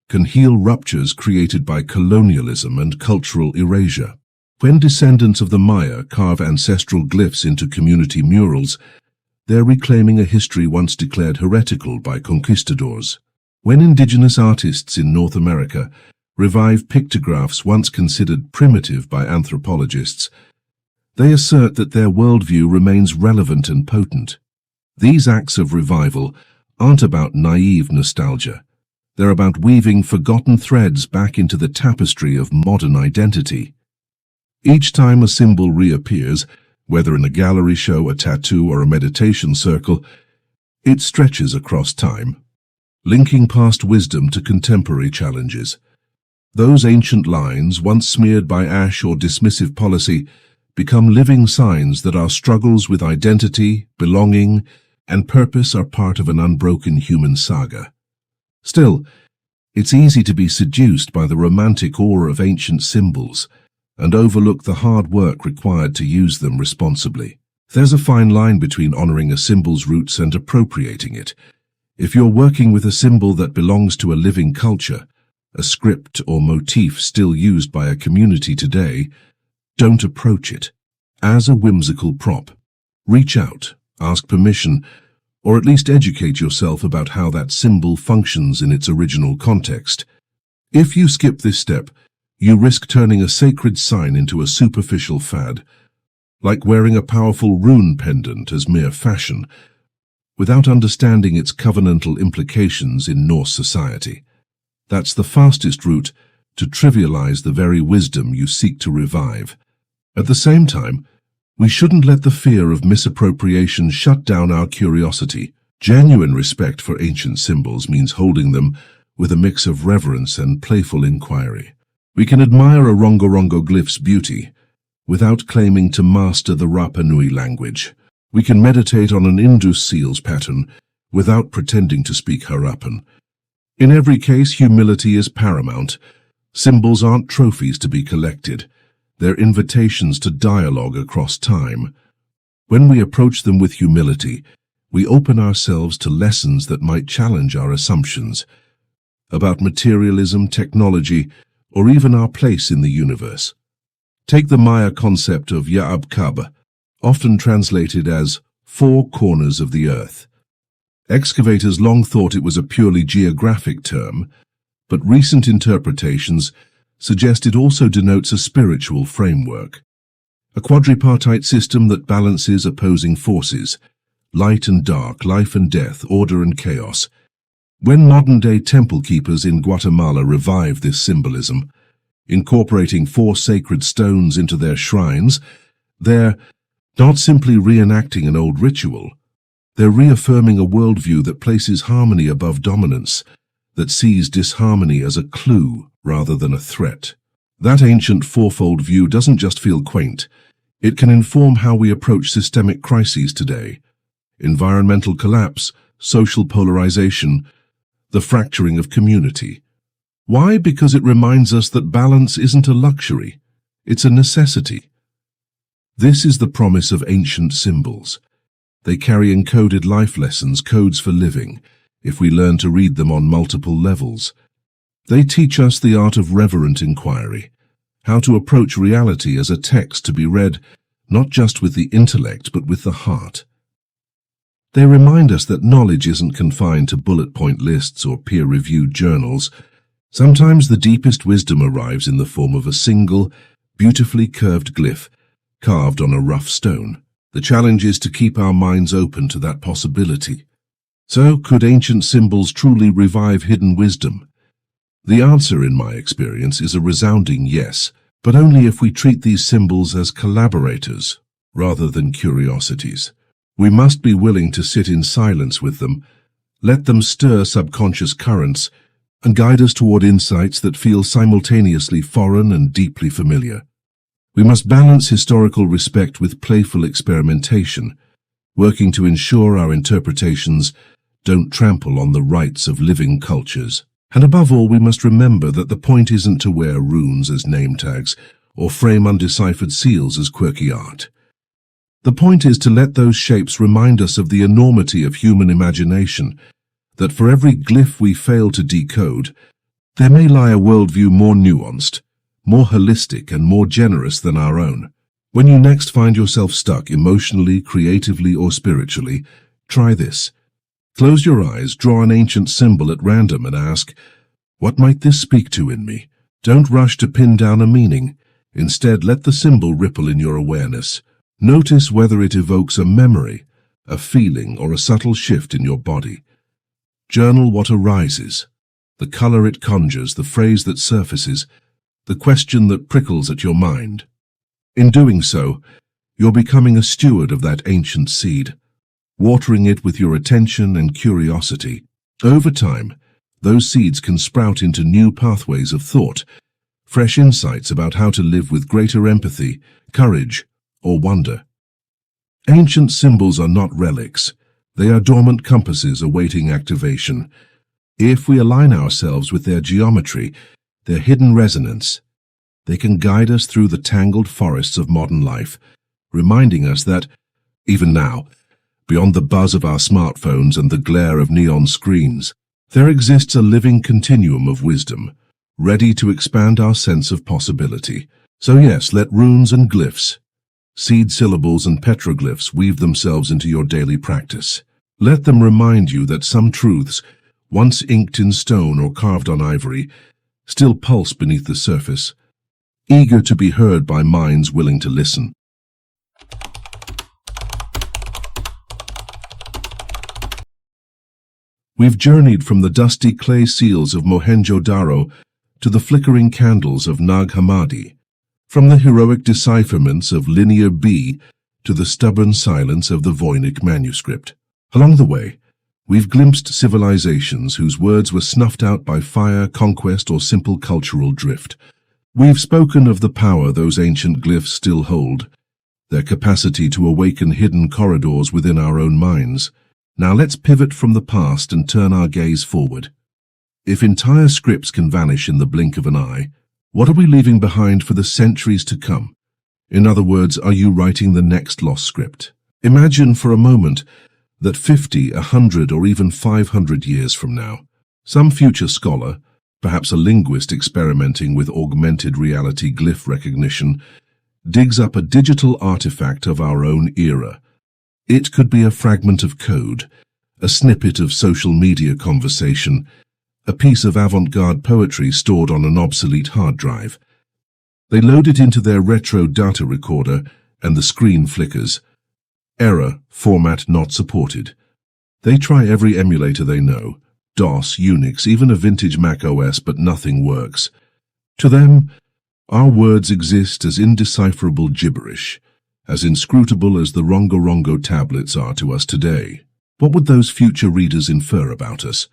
can heal ruptures created by colonialism and cultural erasure. When descendants of the Maya carve ancestral glyphs into community murals, they're reclaiming a history once declared heretical by conquistadors. When indigenous artists in North America revive pictographs once considered primitive by anthropologists, they assert that their worldview remains relevant and potent. These acts of revival aren't about naive nostalgia. They're about weaving forgotten threads back into the tapestry of modern identity. Each time a symbol reappears, whether in a gallery show, a tattoo, or a meditation circle, it stretches across time, linking past wisdom to contemporary challenges. Those ancient lines, once smeared by ash or dismissive policy, become living signs that our struggles with identity, belonging, and purpose are part of an unbroken human saga. Still, it's easy to be seduced by the romantic aura of ancient symbols and overlook the hard work required to use them responsibly. There's a fine line between honoring a symbol's roots and appropriating it. If you're working with a symbol that belongs to a living culture, a script or motif still used by a community today, don't approach it as a whimsical prop. Reach out, ask permission, or at least educate yourself about how that symbol functions in its original context. If you skip this step, you risk turning a sacred sign into a superficial fad, like wearing a powerful rune pendant as mere fashion, without understanding its covenantal implications in Norse society. That's the fastest route to trivialize the very wisdom you seek to revive. At the same time, we shouldn't let the fear of misappropriation shut down our curiosity. Genuine respect for ancient symbols means holding them with a mix of reverence and playful inquiry. We can admire a Rongorongo glyph's beauty without claiming to master the Rapa Nui language. We can meditate on an Indus seal's pattern without pretending to speak Harappan. In every case, humility is paramount. Symbols aren't trophies to be collected. They're invitations to dialogue across time. When we approach them with humility, we open ourselves to lessons that might challenge our assumptions about materialism, technology, or even our place in the universe. Take the Maya concept of Ya'ab Kab, often translated as four corners of the earth. Excavators long thought it was a purely geographic term, but recent interpretations suggest it also denotes a spiritual framework, a quadripartite system that balances opposing forces, light and dark, life and death, order and chaos. When modern-day temple keepers in Guatemala revive this symbolism, incorporating four sacred stones into their shrines, they're not simply reenacting an old ritual. They're reaffirming a worldview that places harmony above dominance, that sees disharmony as a clue rather than a threat. That ancient fourfold view doesn't just feel quaint, It can inform how we approach systemic crises today: environmental collapse, social polarization, the fracturing of community. Why? Because it reminds us that balance isn't a luxury, it's a necessity. This is the promise of ancient symbols. They carry encoded life lessons, codes for living, if we learn to read them on multiple levels. They teach us the art of reverent inquiry, how to approach reality as a text to be read not just with the intellect but with the heart. They remind us that knowledge isn't confined to bullet-point lists or peer-reviewed journals. Sometimes the deepest wisdom arrives in the form of a single, beautifully curved glyph carved on a rough stone. The challenge is to keep our minds open to that possibility. So, could ancient symbols truly revive hidden wisdom? The answer, in my experience, is a resounding yes, but only if we treat these symbols as collaborators rather than curiosities. We must be willing to sit in silence with them, let them stir subconscious currents, and guide us toward insights that feel simultaneously foreign and deeply familiar. We must balance historical respect with playful experimentation, working to ensure our interpretations don't trample on the rights of living cultures. And above all, we must remember that the point isn't to wear runes as name tags or frame undeciphered seals as quirky art. The point is to let those shapes remind us of the enormity of human imagination, that for every glyph we fail to decode, there may lie a worldview more nuanced, more holistic and more generous than our own. When you next find yourself stuck emotionally, creatively, or spiritually, try this. Close your eyes, draw an ancient symbol at random and ask, what might this speak to in me? Don't rush to pin down a meaning. Instead, let the symbol ripple in your awareness. Notice whether it evokes a memory, a feeling, or a subtle shift in your body. Journal what arises, the color it conjures, the phrase that surfaces, the question that prickles at your mind. In doing so, you're becoming a steward of that ancient seed, watering it with your attention and curiosity. Over time, those seeds can sprout into new pathways of thought, fresh insights about how to live with greater empathy, courage, or wonder. Ancient symbols are not relics. They are dormant compasses awaiting activation. If we align ourselves with their geometry, their hidden resonance, they can guide us through the tangled forests of modern life, reminding us that, even now, beyond the buzz of our smartphones and the glare of neon screens, there exists a living continuum of wisdom, ready to expand our sense of possibility. So yes, let runes and glyphs, seed syllables and petroglyphs weave themselves into your daily practice. Let them remind you that some truths, once inked in stone or carved on ivory, still pulse beneath the surface, eager to be heard by minds willing to listen. We've journeyed from the dusty clay seals of Mohenjo-Daro to the flickering candles of Nag Hammadi, from the heroic decipherments of Linear B to the stubborn silence of the Voynich Manuscript. Along the way, we've glimpsed civilizations whose words were snuffed out by fire, conquest, or simple cultural drift. We've spoken of the power those ancient glyphs still hold, their capacity to awaken hidden corridors within our own minds. Now let's pivot from the past and turn our gaze forward. If entire scripts can vanish in the blink of an eye, what are we leaving behind for the centuries to come? In other words, are you writing the next lost script? Imagine for a moment that 50, 100, or even 500 years from now, some future scholar, perhaps a linguist experimenting with augmented reality glyph recognition, digs up a digital artifact of our own era. It could be a fragment of code, a snippet of social media conversation, a piece of avant-garde poetry stored on an obsolete hard drive. They load it into their retro data recorder, and the screen flickers. Error, format not supported. They try every emulator they know, DOS, Unix, even a vintage Mac OS, but nothing works. To them, our words exist as indecipherable gibberish, as inscrutable as the Rongo tablets are to us today. What would those future readers infer about us?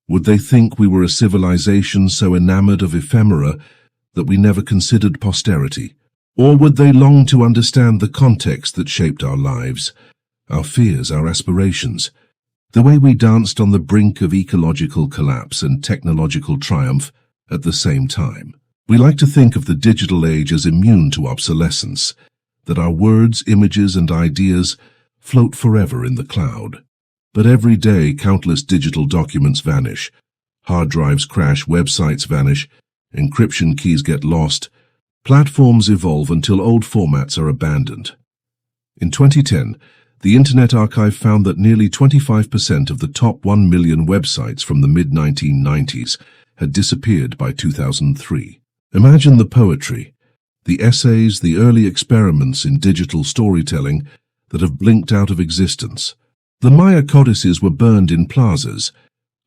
Would they think we were a civilization so enamored of ephemera that we never considered posterity? Or would they long to understand the context that shaped our lives, our fears, our aspirations, the way we danced on the brink of ecological collapse and technological triumph at the same time? We like to think of the digital age as immune to obsolescence, that our words, images, and ideas float forever in the cloud. But every day, countless digital documents vanish, hard drives crash, websites vanish, encryption keys get lost, platforms evolve until old formats are abandoned. In 2010, the Internet Archive found that nearly 25% of the top 1 million websites from the mid-1990s had disappeared by 2003. Imagine the poetry, the essays, the early experiments in digital storytelling that have blinked out of existence. The Maya codices were burned in plazas.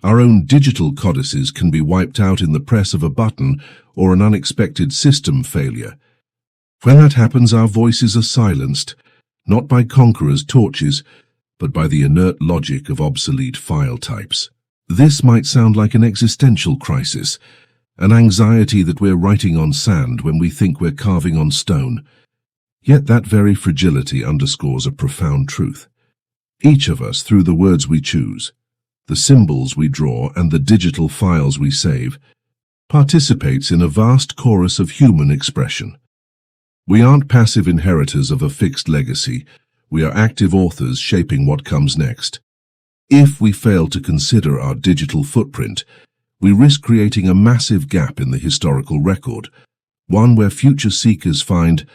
Our own digital codices can be wiped out in the press of a button or an unexpected system failure. When that happens, our voices are silenced, not by conquerors' torches, but by the inert logic of obsolete file types. This might sound like an existential crisis, an anxiety that we're writing on sand when we think we're carving on stone. Yet that very fragility underscores a profound truth. Each of us, through the words we choose, the symbols we draw, and the digital files we save, participates in a vast chorus of human expression. We aren't passive inheritors of a fixed legacy. We are active authors shaping what comes next. If we fail to consider our digital footprint, we risk creating a massive gap in the historical record, one where future seekers find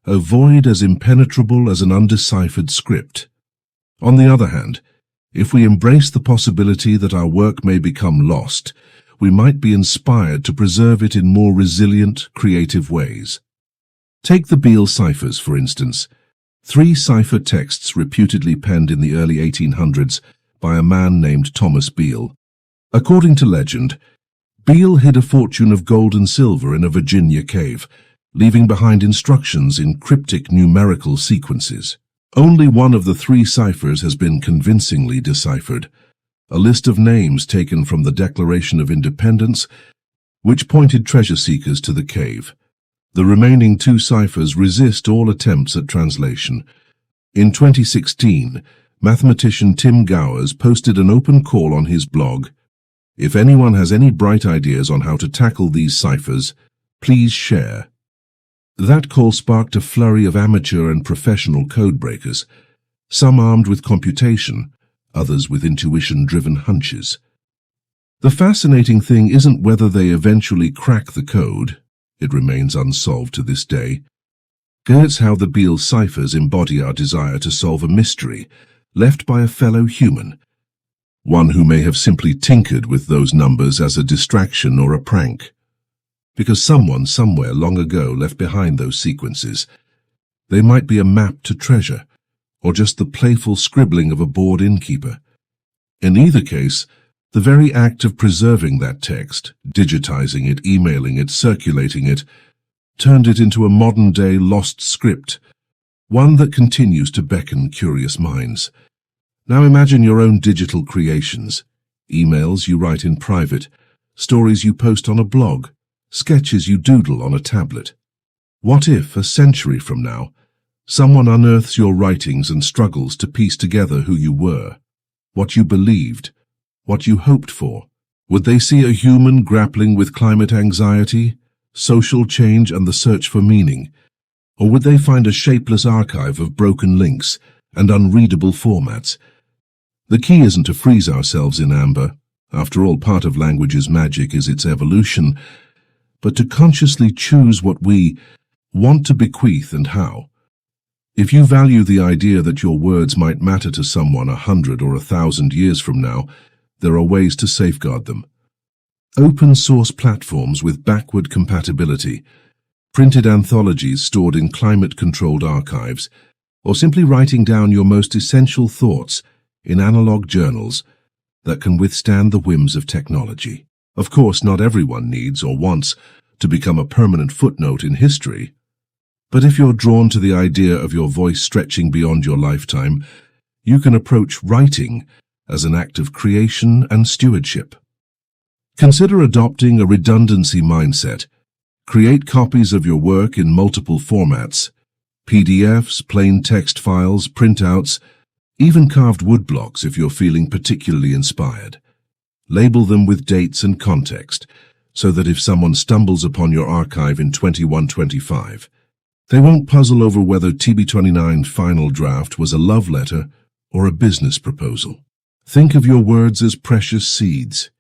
a void as impenetrable as an undeciphered script. On the other hand, if we embrace the possibility that our work may become lost, we might be inspired to preserve it in more resilient, creative ways. Take the Beale ciphers, for instance, 3 cipher texts reputedly penned in the early 1800s by a man named Thomas Beale. According to legend, Beale hid a fortune of gold and silver in a Virginia cave, leaving behind instructions in cryptic numerical sequences. Only one of the 3 ciphers has been convincingly deciphered, a list of names taken from the Declaration of Independence, which pointed treasure seekers to the cave. The remaining 2 ciphers resist all attempts at translation. In 2016, mathematician Tim Gowers posted an open call on his blog. If anyone has any bright ideas on how to tackle these ciphers, please share. That call sparked a flurry of amateur and professional codebreakers, some armed with computation, others with intuition-driven hunches. The fascinating thing isn't whether they eventually crack the code. It remains unsolved to this day. It's how the Beale ciphers embody our desire to solve a mystery left by a fellow human, one who may have simply tinkered with those numbers as a distraction or a prank. Because someone somewhere long ago left behind those sequences. They might be a map to treasure, or just the playful scribbling of a bored innkeeper. In either case, the very act of preserving that text, digitizing it, emailing it, circulating it, turned it into a modern-day lost script, one that continues to beckon curious minds. Now imagine your own digital creations, emails you write in private, stories you post on a blog, sketches you doodle on a tablet. What if, a century from now, someone unearths your writings and struggles to piece together who you were, what you believed, what you hoped for? Would they see a human grappling with climate anxiety, social change, and the search for meaning? Or would they find a shapeless archive of broken links and unreadable formats? The key isn't to freeze ourselves in amber. After all, part of language's magic is its evolution, but to consciously choose what we want to bequeath and how. If you value the idea that your words might matter to someone 100 or 1,000 years from now, there are ways to safeguard them. Open-source platforms with backward compatibility, printed anthologies stored in climate-controlled archives, or simply writing down your most essential thoughts in analog journals that can withstand the whims of technology. Of course, not everyone needs or wants to become a permanent footnote in history. But if you're drawn to the idea of your voice stretching beyond your lifetime, you can approach writing as an act of creation and stewardship. Consider adopting a redundancy mindset, Create copies of your work in multiple formats: PDFs, plain text files, printouts, even carved woodblocks if you're feeling particularly inspired. Label them with dates and context, so that if someone stumbles upon your archive in 2125, they won't puzzle over whether TB29 final draft was a love letter or a business proposal. Think of your words as precious seeds.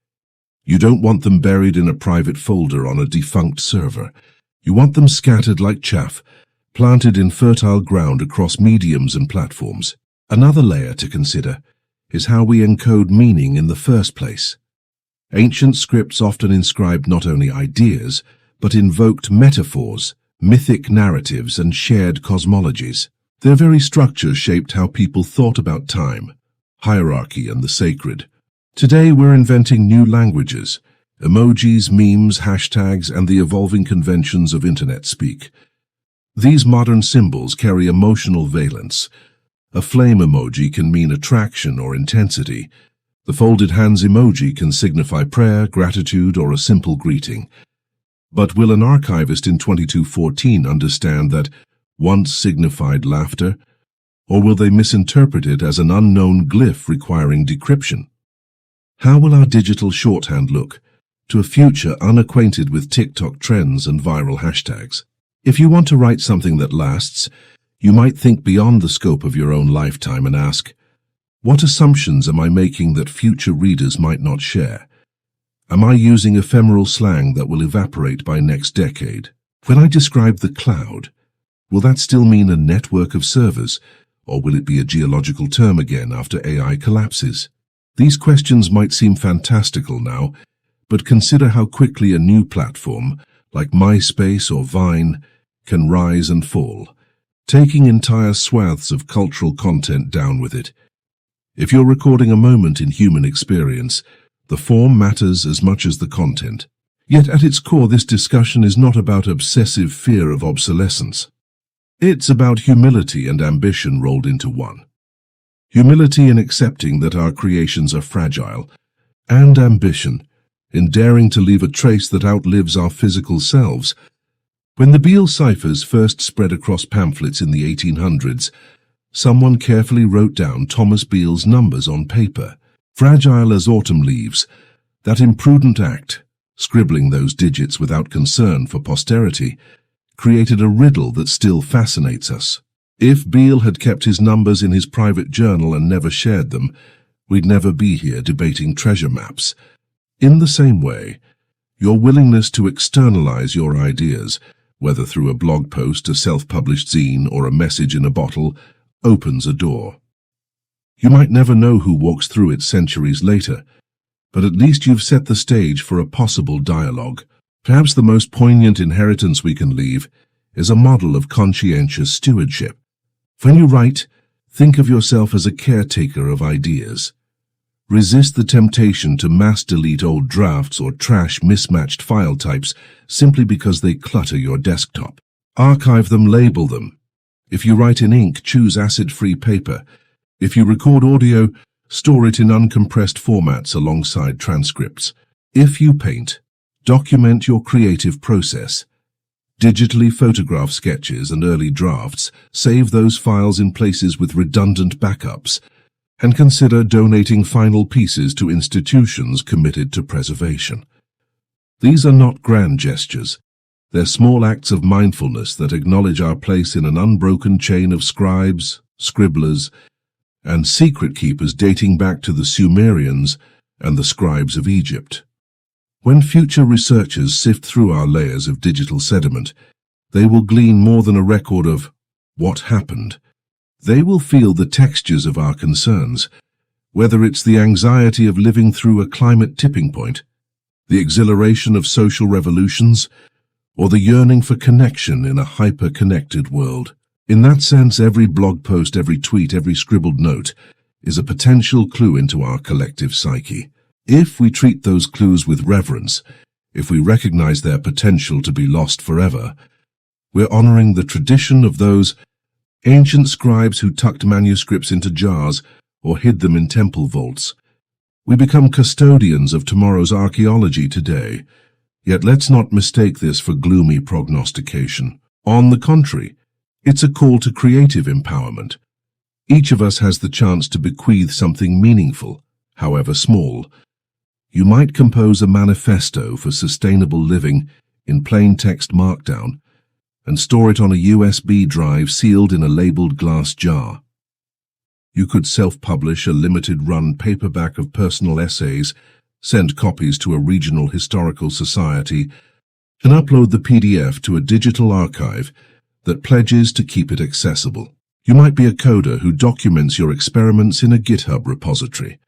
You don't want them buried in a private folder on a defunct server. You want them scattered like chaff, planted in fertile ground across mediums and platforms. Another layer to consider is how we encode meaning in the first place. Ancient scripts often inscribed not only ideas, but invoked metaphors, mythic narratives, and shared cosmologies. Their very structures shaped how people thought about time, hierarchy, and the sacred. Today we're inventing new languages, emojis, memes, hashtags, and the evolving conventions of internet speak. These modern symbols carry emotional valence. A flame emoji can mean attraction or intensity. The folded hands emoji can signify prayer, gratitude, or a simple greeting. But will an archivist in 2214 understand that once signified laughter, or will they misinterpret it as an unknown glyph requiring decryption? How will our digital shorthand look to a future unacquainted with TikTok trends and viral hashtags? If you want to write something that lasts, you might think beyond the scope of your own lifetime and ask, what assumptions am I making that future readers might not share? Am I using ephemeral slang that will evaporate by next decade? When I describe the cloud, will that still mean a network of servers, or will it be a geological term again after AI collapses? These questions might seem fantastical now, but consider how quickly a new platform, like MySpace or Vine, can rise and fall, taking entire swaths of cultural content down with it. If you're recording a moment in human experience, the form matters as much as the content. Yet at its core, this discussion is not about obsessive fear of obsolescence. It's about humility and ambition rolled into one. Humility in accepting that our creations are fragile, and ambition in daring to leave a trace that outlives our physical selves. When the Beale ciphers first spread across pamphlets in the 1800s, someone carefully wrote down Thomas Beale's numbers on paper. Fragile as autumn leaves, that imprudent act, scribbling those digits without concern for posterity, created a riddle that still fascinates us. If Beale had kept his numbers in his private journal and never shared them, we'd never be here debating treasure maps. In the same way, your willingness to externalize your ideas, whether through a blog post, a self-published zine, or a message in a bottle, opens a door. You might never know who walks through it centuries later, but at least you've set the stage for a possible dialogue. Perhaps the most poignant inheritance we can leave is a model of conscientious stewardship. When you write, think of yourself as a caretaker of ideas. Resist the temptation to mass delete old drafts or trash mismatched file types simply because they clutter your desktop. Archive them, label them. If you write in ink, choose acid-free paper. If you record audio, store it in uncompressed formats alongside transcripts. If you paint, document your creative process. Digitally photograph sketches and early drafts, save those files in places with redundant backups, and consider donating final pieces to institutions committed to preservation. These are not grand gestures. They're small acts of mindfulness that acknowledge our place in an unbroken chain of scribes, scribblers, and secret keepers dating back to the Sumerians and the scribes of Egypt. When future researchers sift through our layers of digital sediment, they will glean more than a record of what happened. They will feel the textures of our concerns, whether it's the anxiety of living through a climate tipping point, the exhilaration of social revolutions, or the yearning for connection in a hyper-connected world. In that sense, every blog post, every tweet, every scribbled note is a potential clue into our collective psyche. If we treat those clues with reverence, if we recognize their potential to be lost forever, we're honoring the tradition of those ancient scribes who tucked manuscripts into jars or hid them in temple vaults. We become custodians of tomorrow's archaeology today, Yet let's not mistake this for gloomy prognostication. On the contrary, it's a call to creative empowerment. Each of us has the chance to bequeath something meaningful, however small. You might compose a manifesto for sustainable living in plain text markdown and store it on a USB drive sealed in a labeled glass jar. You could self-publish a limited-run paperback of personal essays, send copies to a regional historical society, and upload the PDF to a digital archive that pledges to keep it accessible. You might be a coder who documents your experiments in a GitHub repository,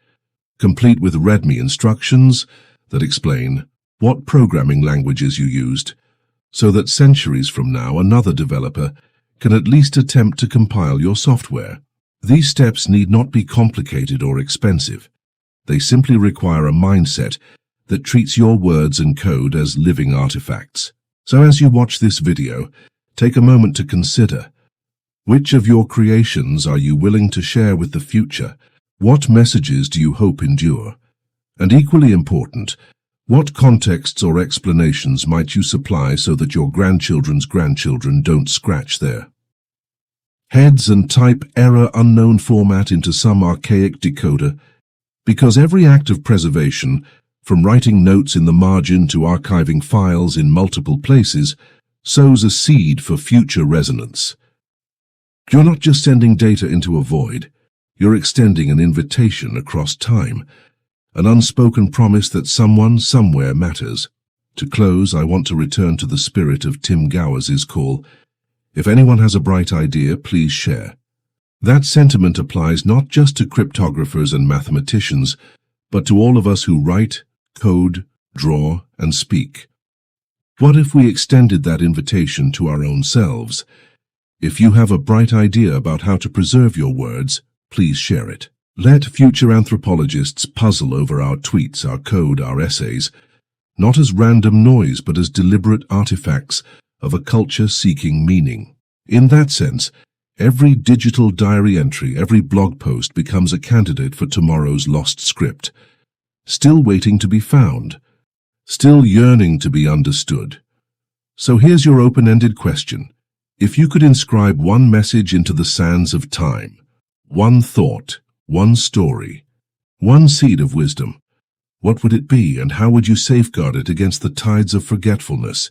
complete with README instructions that explain what programming languages you used, so that centuries from now another developer can at least attempt to compile your software. These steps need not be complicated or expensive. They simply require a mindset that treats your words and code as living artifacts. So as you watch this video, take a moment to consider, which of your creations are you willing to share with the future? What messages do you hope endure? And equally important, what contexts or explanations might you supply so that your grandchildren's grandchildren don't scratch their heads and type error unknown format into some archaic decoder? Because every act of preservation, from writing notes in the margin to archiving files in multiple places, sows a seed for future resonance. You're not just sending data into a void, you're extending an invitation across time, an unspoken promise that someone somewhere matters. To close, I want to return to the spirit of Tim Gowers' call. If anyone has a bright idea, please share. That sentiment applies not just to cryptographers and mathematicians, but to all of us who write, code, draw, and speak. What if we extended that invitation to our own selves? If you have a bright idea about how to preserve your words, please share it. Let future anthropologists puzzle over our tweets, our code, our essays, not as random noise but as deliberate artifacts of a culture seeking meaning. In that sense, every digital diary entry, every blog post becomes a candidate for tomorrow's lost script, still waiting to be found, still yearning to be understood. So here's your open-ended question. If you could inscribe one message into the sands of time, one thought, one story, one seed of wisdom, what would it be and how would you safeguard it against the tides of forgetfulness?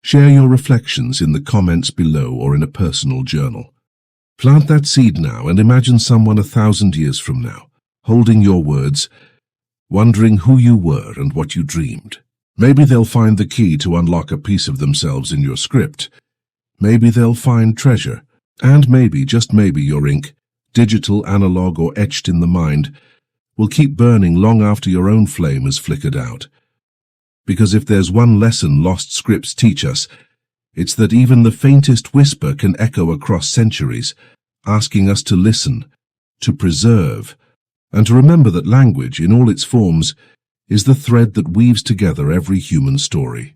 Share your reflections in the comments below or in a personal journal. Plant that seed now and imagine someone 1,000 years from now, holding your words, wondering who you were and what you dreamed. Maybe they'll find the key to unlock a piece of themselves in your script. Maybe they'll find treasure, and maybe, just maybe, your ink, digital, analog, or etched in the mind, will keep burning long after your own flame has flickered out. Because if there's one lesson lost scripts teach us, it's that even the faintest whisper can echo across centuries, asking us to listen, to preserve, and to remember that language, in all its forms, is the thread that weaves together every human story.